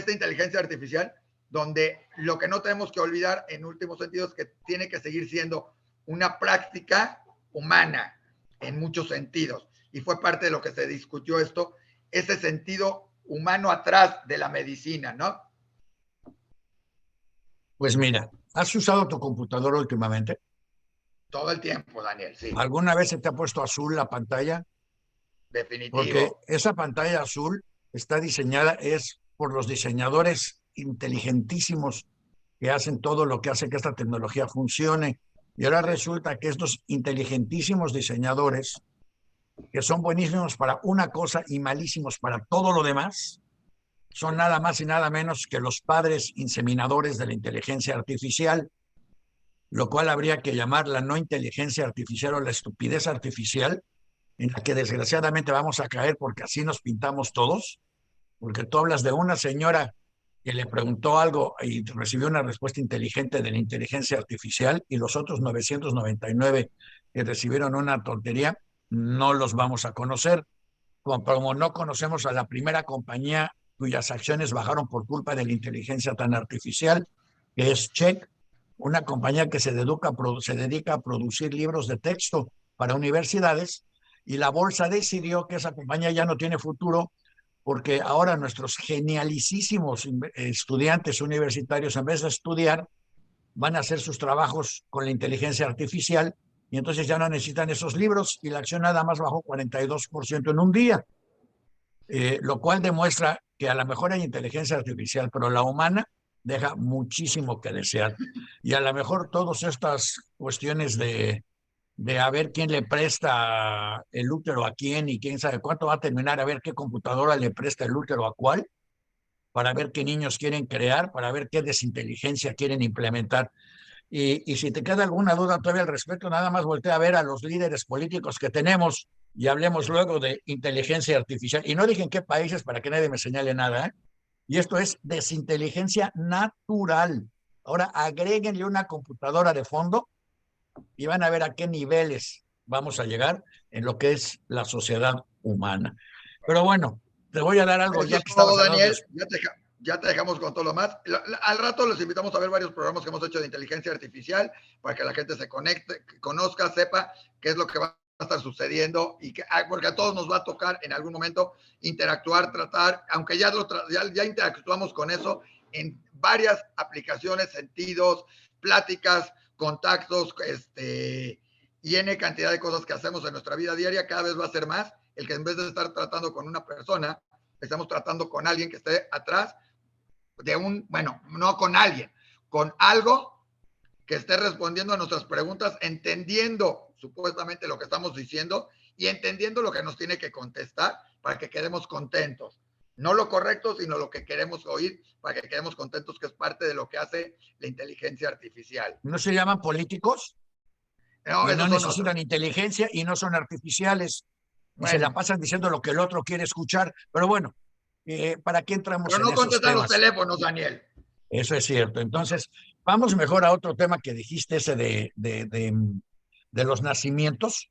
inteligencia artificial? Donde lo que no tenemos que olvidar en último sentido es que tiene que seguir siendo una práctica humana en muchos sentidos. Y fue parte de lo que se discutió esto, ese sentido humano atrás de la medicina, ¿no? pues mira, ¿has usado tu computadora últimamente? Todo el tiempo, Daniel, sí. ¿Alguna vez se te ha puesto azul la pantalla? Porque Definitivo. esa pantalla azul está diseñada, es por los diseñadores inteligentísimos que hacen todo lo que hace que esta tecnología funcione. Y ahora resulta que estos inteligentísimos diseñadores, que son buenísimos para una cosa y malísimos para todo lo demás, son nada más y nada menos que los padres inseminadores de la inteligencia artificial, lo cual habría que llamar la no inteligencia artificial o la estupidez artificial, en la que desgraciadamente vamos a caer porque así nos pintamos todos, porque tú hablas de una señora que le preguntó algo y recibió una respuesta inteligente de la inteligencia artificial y los otros 999 que recibieron una tontería no los vamos a conocer, como no conocemos a la primera compañía cuyas acciones bajaron por culpa de la inteligencia tan artificial, que es Check, una compañía que se dedica a producir libros de texto para universidades, y la bolsa decidió que esa compañía ya no tiene futuro porque ahora nuestros genialicísimos estudiantes universitarios, en vez de estudiar, van a hacer sus trabajos con la inteligencia artificial y entonces ya no necesitan esos libros y la acción nada más bajó 42% en un día, lo cual demuestra que a lo mejor hay inteligencia artificial, pero la humana deja muchísimo que desear. Y a lo mejor todas estas cuestiones de a ver quién le presta el útero a quién y quién sabe cuánto va a terminar, a ver qué computadora le presta el útero a cuál, para ver qué niños quieren crear, para ver qué desinteligencia quieren implementar. Y si te queda alguna duda todavía al respecto, nada más voltea a ver a los líderes políticos que tenemos y hablemos luego de inteligencia artificial. Y no dije en qué países para que nadie me señale nada, ¿eh? Y esto es desinteligencia natural. Ahora agréguenle una computadora de fondo y van a ver a qué niveles vamos a llegar en lo que es la sociedad humana. Pero bueno, te voy a dar algo Eso ya es que todo, estabas hablando Daniel. de... Ya te dejamos con todo lo más. Al rato los invitamos a ver varios programas que hemos hecho de inteligencia artificial para que la gente se conecte, conozca, sepa qué es lo que va a estar sucediendo y que, porque a todos nos va a tocar en algún momento interactuar, tratar, aunque ya interactuamos con eso en varias aplicaciones, sentidos, pláticas, contactos, y N cantidad de cosas que hacemos en nuestra vida diaria, cada vez va a ser más el que en vez de estar tratando con una persona, estamos tratando con alguien que esté atrás de bueno, no con alguien, con algo que esté respondiendo a nuestras preguntas, entendiendo supuestamente lo que estamos diciendo y entendiendo lo que nos tiene que contestar para que quedemos contentos. No lo correcto, sino lo que queremos oír para que quedemos contentos, que es parte de lo que hace la inteligencia artificial. ¿No se llaman políticos? No, Y no esos son necesitan otros. inteligencia y no son artificiales y se la Bueno, pasan diciendo lo que el otro quiere escuchar. Pero bueno, ¿para qué entramos pero en no esos contestan los temas? teléfonos, Daniel. Eso es cierto. Entonces, vamos mejor a otro tema que dijiste, ese de los nacimientos,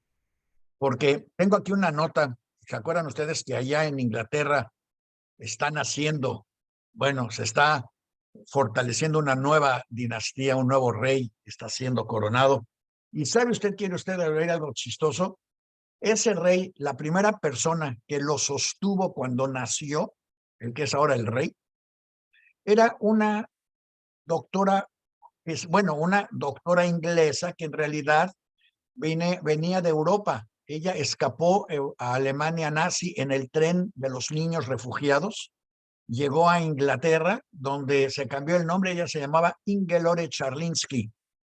porque tengo aquí una nota. ¿Se acuerdan ustedes que allá en Inglaterra están haciendo, bueno, se está fortaleciendo una nueva dinastía, un nuevo rey está siendo coronado? ¿Y sabe usted, quiere usted ver algo chistoso? Ese rey, la primera persona que lo sostuvo cuando nació, el que es ahora el rey, era una doctora, bueno, una doctora inglesa que en realidad venía de Europa. Ella escapó a Alemania nazi en el tren de los niños refugiados, llegó a Inglaterra, donde se cambió el nombre, ella se llamaba Ingelore Charlinsky,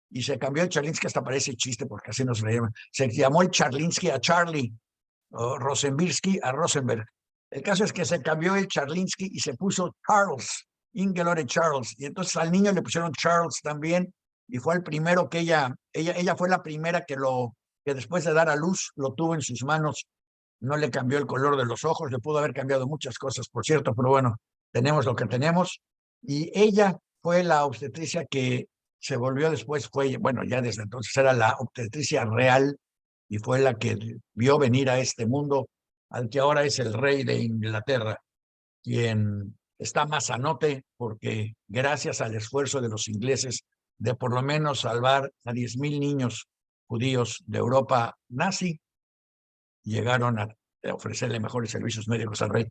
y se cambió el Charlinsky, hasta parece chiste porque así nos reían. Se llamó el Charlinsky a Charlie, o Rosenbirsky a Rosenberg. El caso es que se cambió el Charlinsky y se puso Charles, Ingelore Charles, y entonces al niño le pusieron Charles también, y fue el primero que ella fue la primera que después de dar a luz lo tuvo en sus manos. No le cambió el color de los ojos, le pudo haber cambiado muchas cosas, por cierto, pero bueno, tenemos lo que tenemos. Y ella fue la obstetricia que se volvió después, bueno, ya desde entonces era la obstetricia real y fue la que vio venir a este mundo al que ahora es el rey de Inglaterra, quien está más sanote porque gracias al esfuerzo de los ingleses de por lo menos salvar a 10,000 niños judíos de Europa nazi, llegaron a ofrecerle mejores servicios médicos al rey.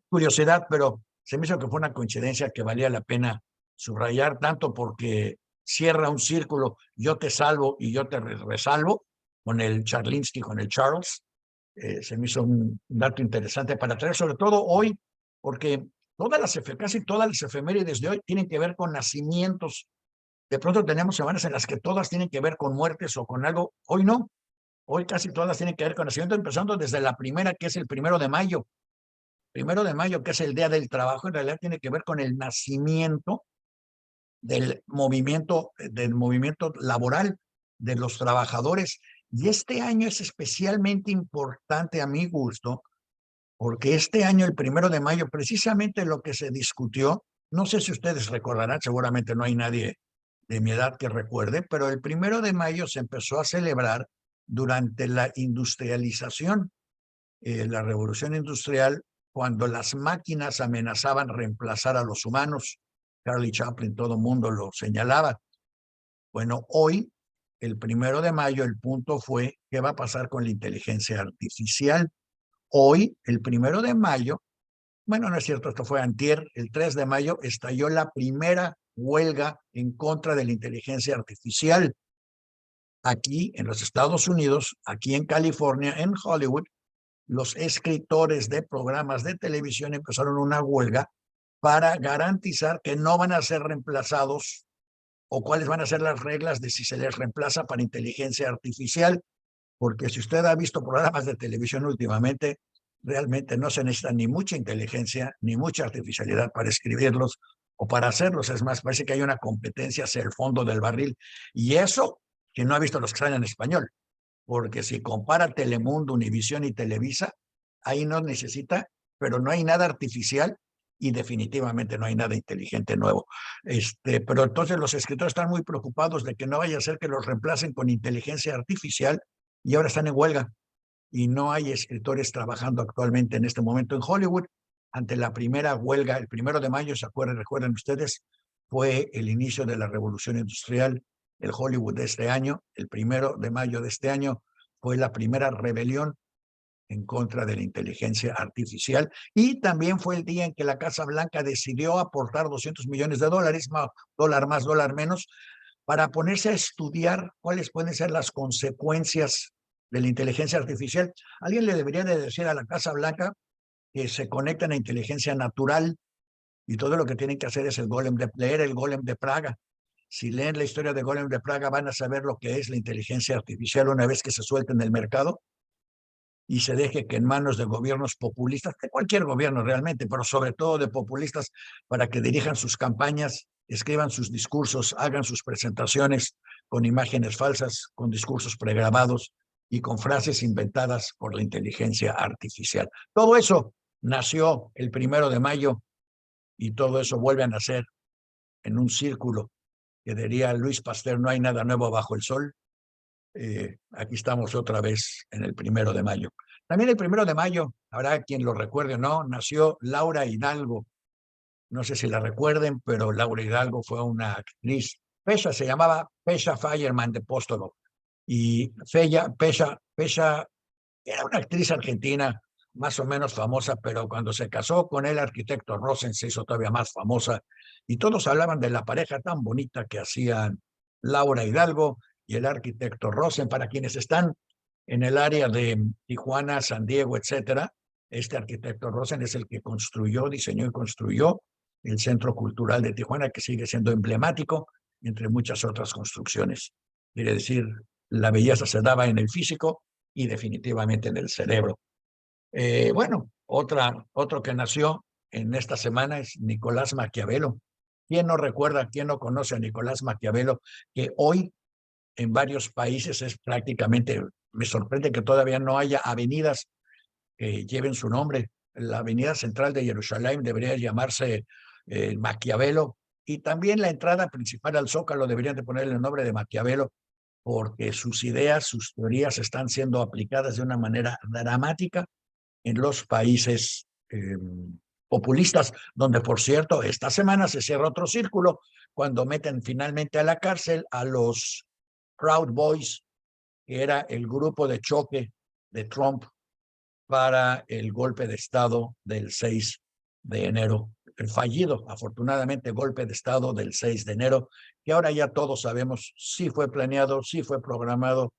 Curiosidad, pero se me hizo que fue una coincidencia que valía la pena subrayar, tanto porque cierra un círculo, yo te salvo y yo te resalvo, con el Charlinsky, con el Charles. Se me hizo un dato interesante para traer, sobre todo hoy, porque casi todas las efemérides de hoy tienen que ver con nacimientos. De pronto tenemos semanas en las que todas tienen que ver con muertes o con algo. Hoy no. Hoy casi todas tienen que ver con nacimiento, empezando desde la primera, que es el 1 de mayo. 1 de mayo, que es el Día del Trabajo, en realidad tiene que ver con el nacimiento del movimiento laboral de los trabajadores. Y este año es especialmente importante a mi gusto, porque este año, el 1 de mayo, precisamente lo que se discutió, no sé si ustedes recordarán, seguramente no hay nadie de mi edad que recuerde, pero el 1 de mayo se empezó a celebrar durante la industrialización, la revolución industrial, cuando las máquinas amenazaban reemplazar a los humanos. Charlie Chaplin, todo el mundo lo señalaba. Bueno, hoy, el 1 de mayo, el punto fue qué va a pasar con la inteligencia artificial. Hoy, el 1 de mayo, Bueno, no es cierto, esto fue antier, el 3 de mayo estalló la primera huelga en contra de la inteligencia artificial aquí en los Estados Unidos, aquí en California, en Hollywood. Los escritores de programas de televisión empezaron una huelga para garantizar que no van a ser reemplazados o cuáles van a ser las reglas de si se les reemplaza para inteligencia artificial, porque si usted ha visto programas de televisión últimamente, realmente no se necesita ni mucha inteligencia ni mucha artificialidad para escribirlos o para hacerlos. Es más, parece que hay una competencia hacia el fondo del barril. Y eso que no ha visto los que salen en español, porque si compara Telemundo, Univisión y Televisa, ahí no necesita, pero no hay nada artificial y definitivamente no hay nada inteligente nuevo. Pero entonces los escritores están muy preocupados de que no vaya a ser que los reemplacen con inteligencia artificial y ahora están en huelga y no hay escritores trabajando actualmente en este momento en Hollywood. Ante la primera huelga, el 1 de mayo, ¿se acuerdan? Recuerdan ustedes, fue el inicio de la revolución industrial, el Hollywood de este año. El 1 de mayo de este año fue la primera rebelión en contra de la inteligencia artificial y también fue el día en que la Casa Blanca decidió aportar $200 millones, dólar más, dólar menos, para ponerse a estudiar cuáles pueden ser las consecuencias de la inteligencia artificial. Alguien le debería de decir a la Casa Blanca que se conecten a inteligencia natural y todo lo que tienen que hacer es leer el Golem de Praga. Si leen la historia de Golem de Praga van a saber lo que es la inteligencia artificial una vez que se suelte en el mercado y se deje que en manos de gobiernos populistas, de cualquier gobierno realmente, pero sobre todo de populistas, para que dirijan sus campañas, escriban sus discursos, hagan sus presentaciones con imágenes falsas, con discursos pregrabados y con frases inventadas por la inteligencia artificial. Todo eso nació el 1 de mayo y todo eso vuelve a nacer en un círculo que diría Luis Pasteur: no hay nada nuevo bajo el sol. Aquí estamos otra vez en el 1 de mayo. También el 1 de mayo, habrá quien lo recuerde o no, nació Laura Hidalgo. No sé si la recuerden, pero Laura Hidalgo fue una actriz. Pesha se llamaba Pesha Fireman de Póstolo. Y Pesha era una actriz argentina más o menos famosa, pero cuando se casó con el arquitecto Rosen se hizo todavía más famosa. Y todos hablaban de la pareja tan bonita que hacían Laura Hidalgo y el arquitecto Rosen. Para quienes están en el área de Tijuana, San Diego, etcétera, este arquitecto Rosen es el que construyó, diseñó y construyó el Centro Cultural de Tijuana, que sigue siendo emblemático entre muchas otras construcciones. Quiere decir, la belleza se daba en el físico y definitivamente en el cerebro. Bueno, otro que nació en esta semana es Nicolás Maquiavelo. ¿Quién no recuerda, quién no conoce a Nicolás Maquiavelo, que hoy en varios países es prácticamente, me sorprende que todavía no haya avenidas que lleven su nombre? La avenida central de Jerusalén debería llamarse Maquiavelo, y también la entrada principal al Zócalo deberían de ponerle el nombre de Maquiavelo, porque sus ideas, sus teorías están siendo aplicadas de una manera dramática en los países populistas, donde, por cierto, esta semana se cierra otro círculo cuando meten finalmente a la cárcel a los Proud Boys, que era el grupo de choque de Trump para el golpe de Estado del 6 de enero, el fallido, afortunadamente, golpe de Estado del 6 de enero, que ahora ya todos sabemos si fue planeado, si fue programado,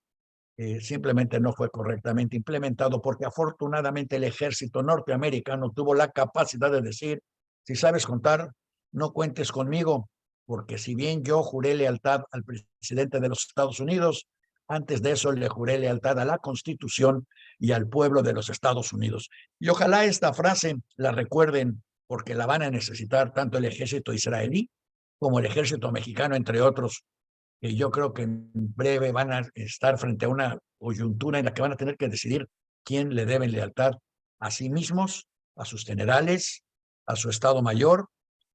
simplemente no fue correctamente implementado, porque afortunadamente el ejército norteamericano tuvo la capacidad de decir: si sabes contar, no cuentes conmigo, porque si bien yo juré lealtad al presidente de los Estados Unidos, antes de eso le juré lealtad a la Constitución y al pueblo de los Estados Unidos. Y ojalá esta frase la recuerden, porque la van a necesitar tanto el ejército israelí como el ejército mexicano, entre otros, que yo creo que en breve van a estar frente a una coyuntura en la que van a tener que decidir quién le deben lealtad: a sí mismos, a sus generales, a su Estado Mayor,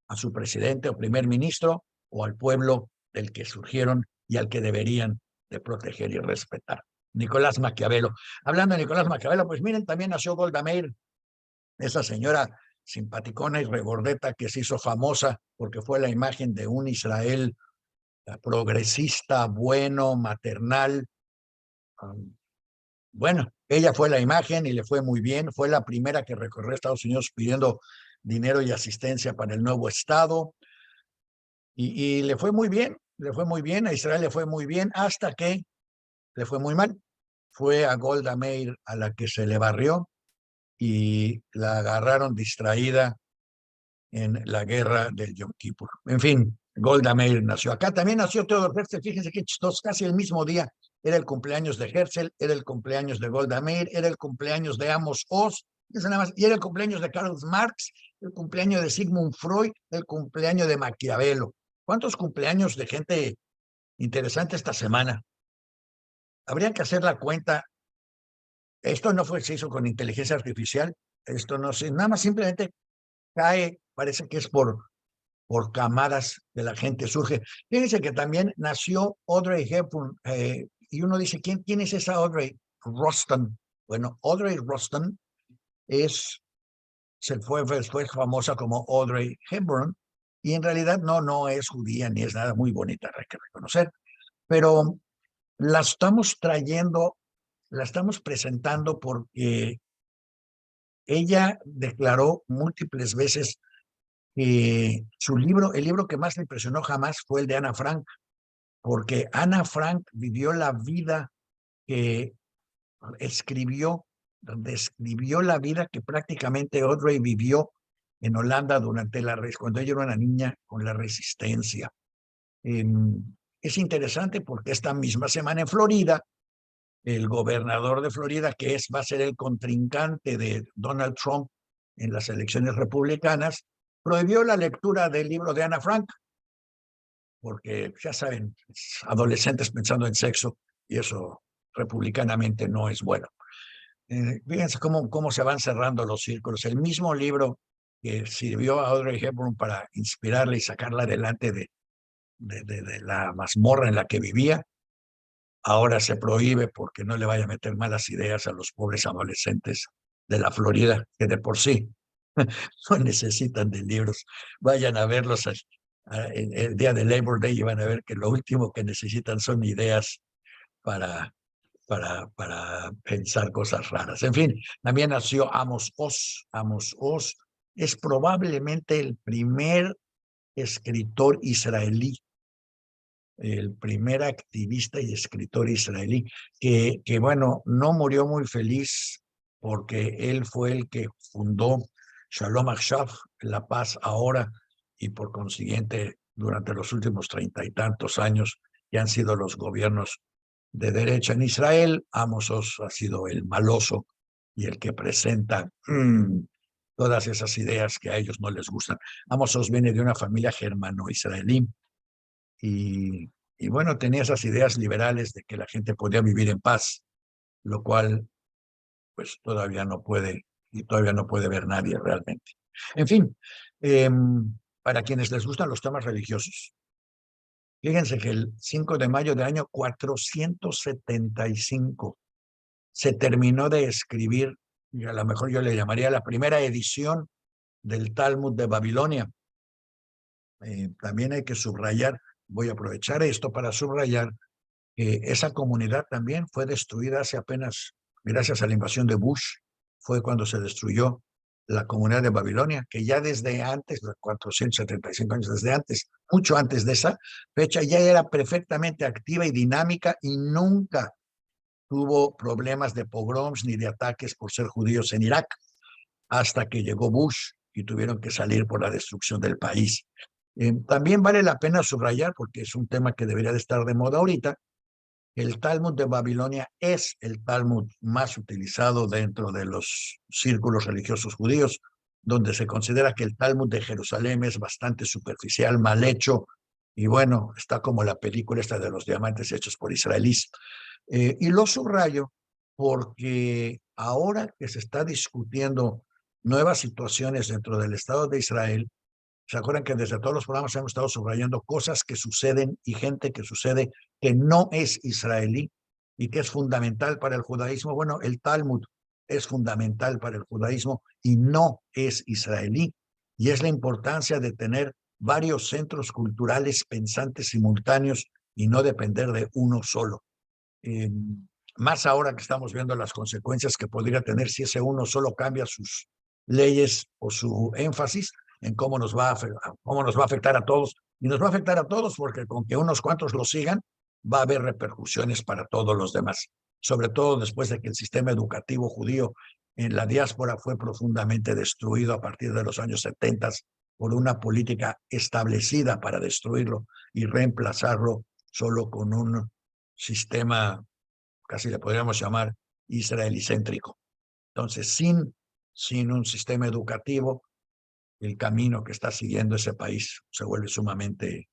a su presidente o primer ministro, o al pueblo del que surgieron y al que deberían de proteger y respetar. Nicolás Maquiavelo. Hablando de Nicolás Maquiavelo, pues miren, también nació Golda Meir, esa señora simpaticona y regordeta que se hizo famosa porque fue la imagen de un Israel progresista, bueno, maternal. Bueno, Ella fue la imagen y le fue muy bien. Fue la primera que recorrió Estados Unidos pidiendo dinero y asistencia para el nuevo estado. Y le fue muy bien, le fue muy bien. A Israel le fue muy bien hasta que le fue muy mal. Fue a Golda Meir a la que se le barrió y la agarraron distraída en la guerra del Yom Kippur. En fin, Golda Meir nació acá. También nació Theodor Herzl. Fíjense qué chistoso, casi el mismo día. Era el cumpleaños de Herzl, era el cumpleaños de Golda Meir, era el cumpleaños de Amos Oz, nada más, y era el cumpleaños de Karl Marx, el cumpleaños de Sigmund Freud, el cumpleaños de Maquiavelo. ¿Cuántos cumpleaños de gente interesante esta semana? Habría que hacer la cuenta. Esto no se hizo con inteligencia artificial. Esto no se, nada más simplemente cae, parece que es por camadas de la gente surge. Fíjense que también nació Audrey Hepburn, y uno dice, ¿quién es esa Audrey Ruston? Bueno, Audrey Ruston fue famosa como Audrey Hepburn, y en realidad no es judía ni es nada, muy bonita, hay que reconocer, pero la estamos trayendo, la estamos presentando porque ella declaró múltiples veces que el libro que más le impresionó jamás fue el de Ana Frank, porque Ana Frank vivió la vida que describió la vida que prácticamente Audrey vivió en Holanda cuando ella era una niña con la resistencia. Es interesante porque esta misma semana en Florida, el gobernador de Florida, va a ser el contrincante de Donald Trump en las elecciones republicanas, prohibió la lectura del libro de Ana Frank, porque ya saben, adolescentes pensando en sexo, y eso republicanamente no es bueno. Fíjense cómo se van cerrando los círculos. El mismo libro que sirvió a Audrey Hepburn para inspirarla y sacarla adelante de la mazmorra en la que vivía, ahora se prohíbe porque no le vaya a meter malas ideas a los pobres adolescentes de la Florida, que de por sí no necesitan de libros. Vayan a verlos el día de Labor Day y van a ver que lo último que necesitan son ideas para, para pensar cosas raras. En fin, también nació Amos Oz. Amos Oz es probablemente el primer escritor israelí, el primer activista y escritor israelí, que bueno, no murió muy feliz porque él fue el que fundó Shalom Achshav, La Paz Ahora, y por consiguiente, durante los últimos 30 y tantos años, que han sido los gobiernos de derecha en Israel, Amos Oz ha sido el maloso y el que presenta todas esas ideas que a ellos no les gustan. Amos Oz viene de una familia germano-israelí, y bueno, tenía esas ideas liberales de que la gente podía vivir en paz, lo cual pues todavía no puede ver nadie realmente. En fin, para quienes les gustan los temas religiosos, fíjense que el 5 de mayo del año 475 se terminó de escribir, y a lo mejor yo le llamaría la primera edición del Talmud de Babilonia. También hay que subrayar, voy a aprovechar esto para subrayar que esa comunidad también fue destruida hace apenas, gracias a la invasión de Bush, fue cuando se destruyó la comunidad de Babilonia, que ya desde antes, 475 años desde antes, mucho antes de esa fecha, ya era perfectamente activa y dinámica y nunca tuvo problemas de pogroms ni de ataques por ser judíos en Irak, hasta que llegó Bush y tuvieron que salir por la destrucción del país. También vale la pena subrayar, porque es un tema que debería de estar de moda ahorita, el Talmud de Babilonia es el Talmud más utilizado dentro de los círculos religiosos judíos, donde se considera que el Talmud de Jerusalén es bastante superficial, mal hecho, y bueno, está como la película esta de los diamantes hechos por israelíes. Y lo subrayo porque ahora que se está discutiendo nuevas situaciones dentro del Estado de Israel, ¿se acuerdan que desde todos los programas hemos estado subrayando cosas que suceden y gente que sucede que no es israelí y que es fundamental para el judaísmo? Bueno, el Talmud es fundamental para el judaísmo y no es israelí. Y es la importancia de tener varios centros culturales pensantes simultáneos y no depender de uno solo. más ahora que estamos viendo las consecuencias que podría tener si ese uno solo cambia sus leyes o su énfasis en cómo nos va a afectar a todos. Y nos va a afectar a todos porque con que unos cuantos lo sigan, va a haber repercusiones para todos los demás, sobre todo después de que el sistema educativo judío en la diáspora fue profundamente destruido a partir de los años 70 por una política establecida para destruirlo y reemplazarlo solo con un sistema, casi le podríamos llamar, israelicéntrico. Entonces, sin un sistema educativo, el camino que está siguiendo ese país se vuelve sumamente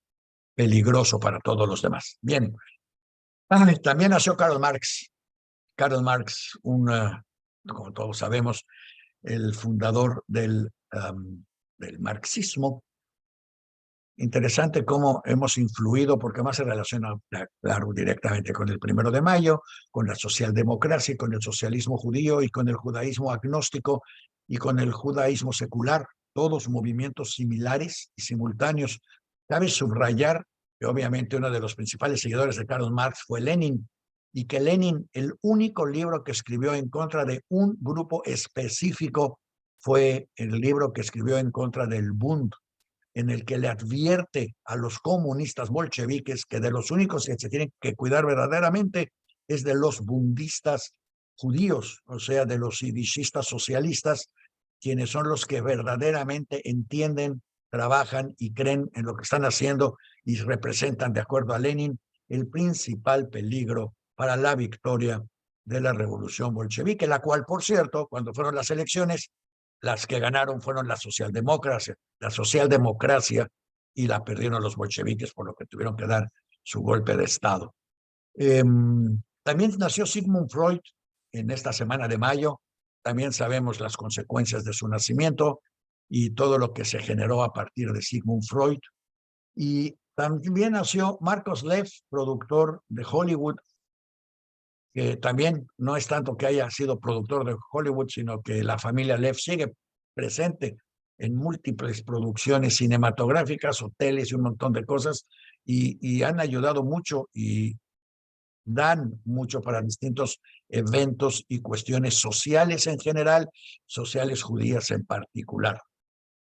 peligroso para todos los demás. Bien, también nació Karl Marx. Karl Marx, como todos sabemos, el fundador del marxismo. Interesante cómo hemos influido, porque más se relaciona, claro, directamente con el 1 de mayo, con la socialdemocracia, con el socialismo judío y con el judaísmo agnóstico y con el judaísmo secular, todos movimientos similares y simultáneos. Cabe subrayar que obviamente uno de los principales seguidores de Karl Marx fue Lenin, y que Lenin, el único libro que escribió en contra de un grupo específico fue el libro que escribió en contra del Bund, en el que le advierte a los comunistas bolcheviques que de los únicos que se tienen que cuidar verdaderamente es de los bundistas judíos, o sea, de los yidishistas socialistas, quienes son los que verdaderamente entienden, trabajan y creen en lo que están haciendo y representan, de acuerdo a Lenin, el principal peligro para la victoria de la revolución bolchevique, la cual, por cierto, cuando fueron las elecciones, las que ganaron fueron la socialdemocracia y la perdieron los bolcheviques, por lo que tuvieron que dar su golpe de Estado. También nació Sigmund Freud en esta semana de mayo. También sabemos las consecuencias de su nacimiento y todo lo que se generó a partir de Sigmund Freud. Y también nació Marcos Lev, productor de Hollywood, que también no es tanto que haya sido productor de Hollywood, sino que la familia Lev sigue presente en múltiples producciones cinematográficas, hoteles y un montón de cosas, y han ayudado mucho y dan mucho para distintos eventos y cuestiones sociales en general, sociales judías en particular.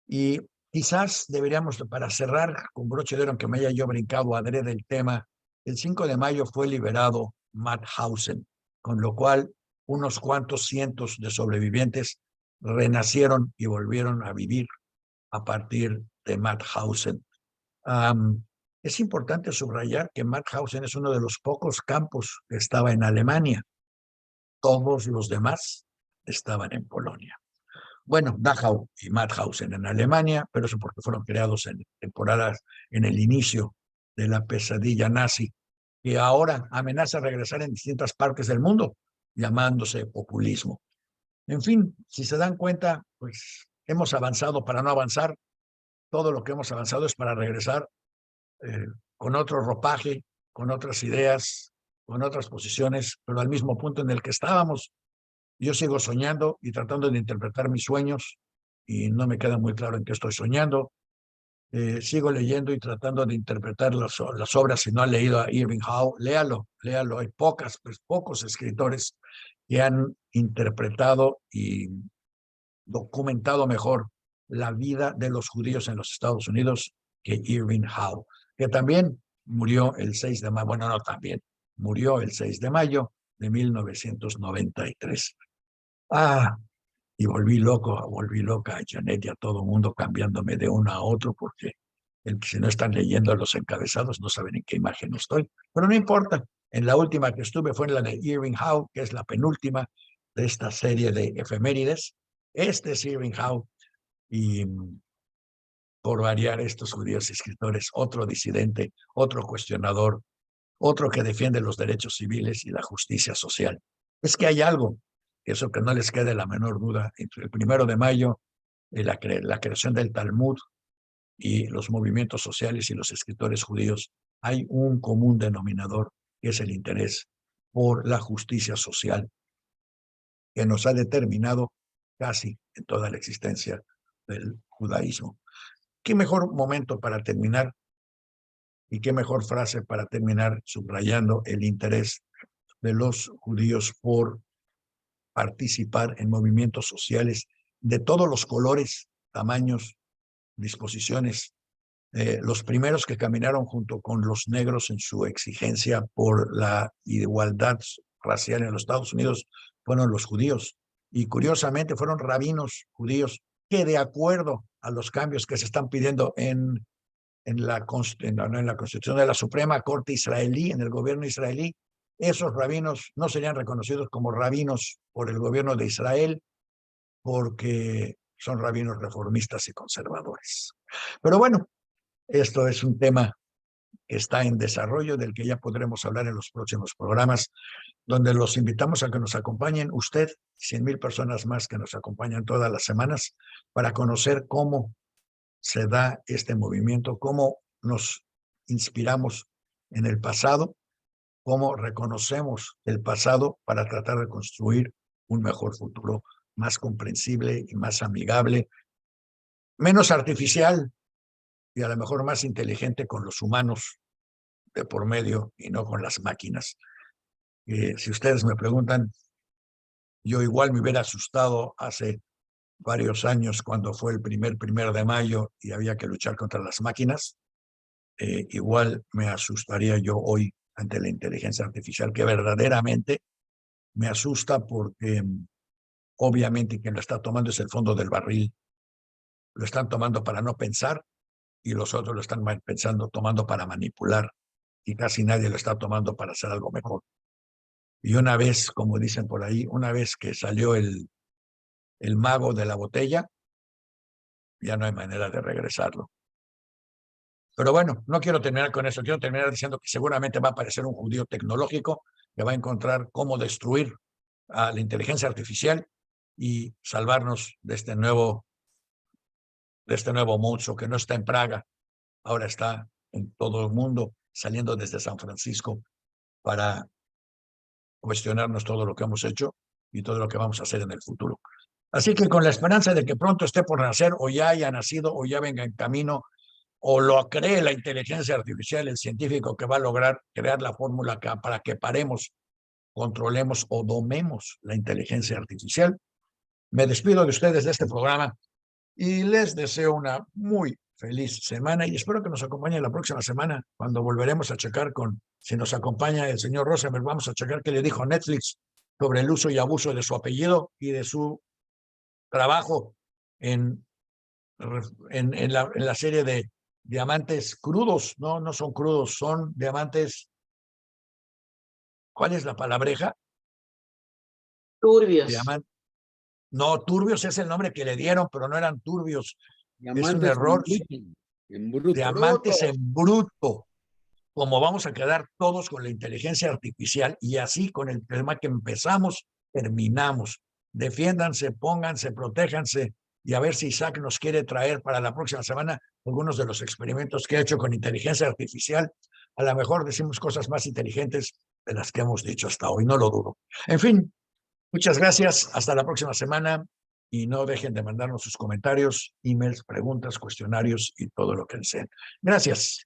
Y quizás deberíamos, para cerrar con broche de oro, aunque me haya yo brincado adrede el tema, el 5 de mayo fue liberado Mauthausen, con lo cual unos cuantos cientos de sobrevivientes renacieron y volvieron a vivir a partir de Mauthausen. Es importante subrayar que Mauthausen es uno de los pocos campos que estaba en Alemania. Todos los demás estaban en Polonia. Bueno, Dachau y Mauthausen en Alemania, pero eso porque fueron creados en temporadas, en el inicio de la pesadilla nazi, que ahora amenaza regresar en distintas partes del mundo, llamándose populismo. En fin, si se dan cuenta, pues hemos avanzado para no avanzar. Todo lo que hemos avanzado es para regresar con otro ropaje, con otras ideas, con otras posiciones, pero al mismo punto en el que estábamos. Yo sigo soñando y tratando de interpretar mis sueños y no me queda muy claro en qué estoy soñando. Sigo leyendo y tratando de interpretar las obras. Si no ha leído a Irving Howe, léalo. Hay pocos escritores que han interpretado y documentado mejor la vida de los judíos en los Estados Unidos que Irving Howe, que también murió el 6 de mayo, bueno, no también, murió el 6 de mayo de 1993. Y volví loca a Janet y a todo el mundo cambiándome de uno a otro porque si no están leyendo los encabezados no saben en qué imagen estoy. Pero no importa, en la última que estuve fue en la de Irving Howe, que es la penúltima de esta serie de efemérides. Este es Irving Howe y por variar estos judíos escritores, otro disidente, otro cuestionador, otro que defiende los derechos civiles y la justicia social. Es que hay algo, eso que no les quede la menor duda, entre el 1 de mayo, la creación del Talmud y los movimientos sociales y los escritores judíos, hay un común denominador, que es el interés por la justicia social, que nos ha determinado casi en toda la existencia del judaísmo. ¿Qué mejor momento para terminar y qué mejor frase para terminar subrayando el interés de los judíos por participar en movimientos sociales de todos los colores, tamaños, disposiciones. Los primeros que caminaron junto con los negros en su exigencia por la igualdad racial en los Estados Unidos fueron los judíos. Y curiosamente fueron rabinos judíos que, de acuerdo a los cambios que se están pidiendo en la Constitución de la Suprema Corte israelí, en el gobierno israelí, esos rabinos no serían reconocidos como rabinos por el gobierno de Israel porque son rabinos reformistas y conservadores. Pero bueno, esto es un tema que está en desarrollo, del que ya podremos hablar en los próximos programas, donde los invitamos a que nos acompañen usted, 100,000 personas más que nos acompañan todas las semanas, para conocer cómo se da este movimiento, cómo nos inspiramos en el pasado, cómo reconocemos el pasado para tratar de construir un mejor futuro, más comprensible y más amigable, menos artificial y a lo mejor más inteligente con los humanos de por medio y no con las máquinas. Si ustedes me preguntan, yo igual me hubiera asustado hace varios años cuando fue el 1 de mayo y había que luchar contra las máquinas. Igual me asustaría yo hoy ante la inteligencia artificial, que verdaderamente me asusta porque obviamente quien lo está tomando es el fondo del barril. Lo están tomando para no pensar y los otros lo están tomando para manipular, y casi nadie lo está tomando para hacer algo mejor. Y una vez, como dicen por ahí, una vez que salió el mago de la botella, ya no hay manera de regresarlo. Pero bueno, no quiero terminar con eso, quiero terminar diciendo que seguramente va a aparecer un judío tecnológico que va a encontrar cómo destruir a la inteligencia artificial y salvarnos de este nuevo monstruo que no está en Praga, ahora está en todo el mundo, saliendo desde San Francisco para cuestionarnos todo lo que hemos hecho y todo lo que vamos a hacer en el futuro. Así que con la esperanza de que pronto esté por nacer, o ya haya nacido, o ya venga en camino, o lo cree la inteligencia artificial, el científico que va a lograr crear la fórmula para que paremos, controlemos o domemos la inteligencia artificial, me despido de ustedes de este programa y les deseo una muy feliz semana y espero que nos acompañen la próxima semana cuando volveremos a checar si nos acompaña el señor Rosenberg, vamos a checar qué le dijo Netflix sobre el uso y abuso de su apellido y de su trabajo en la serie de diamantes crudos. No son crudos, son diamantes. ¿Cuál es la palabreja? Turbios. No, turbios es el nombre que le dieron, pero no eran turbios. Diamantes es un error. En bruto. Diamantes en bruto. Como vamos a quedar todos con la inteligencia artificial y así con el tema que empezamos, terminamos. Defiéndanse, pónganse, protéjanse y a ver si Isaac nos quiere traer para la próxima semana algunos de los experimentos que ha hecho con inteligencia artificial. A lo mejor decimos cosas más inteligentes de las que hemos dicho hasta hoy, no lo dudo. En fin, muchas gracias, hasta la próxima semana y no dejen de mandarnos sus comentarios, emails, preguntas, cuestionarios y todo lo que deseen. Gracias.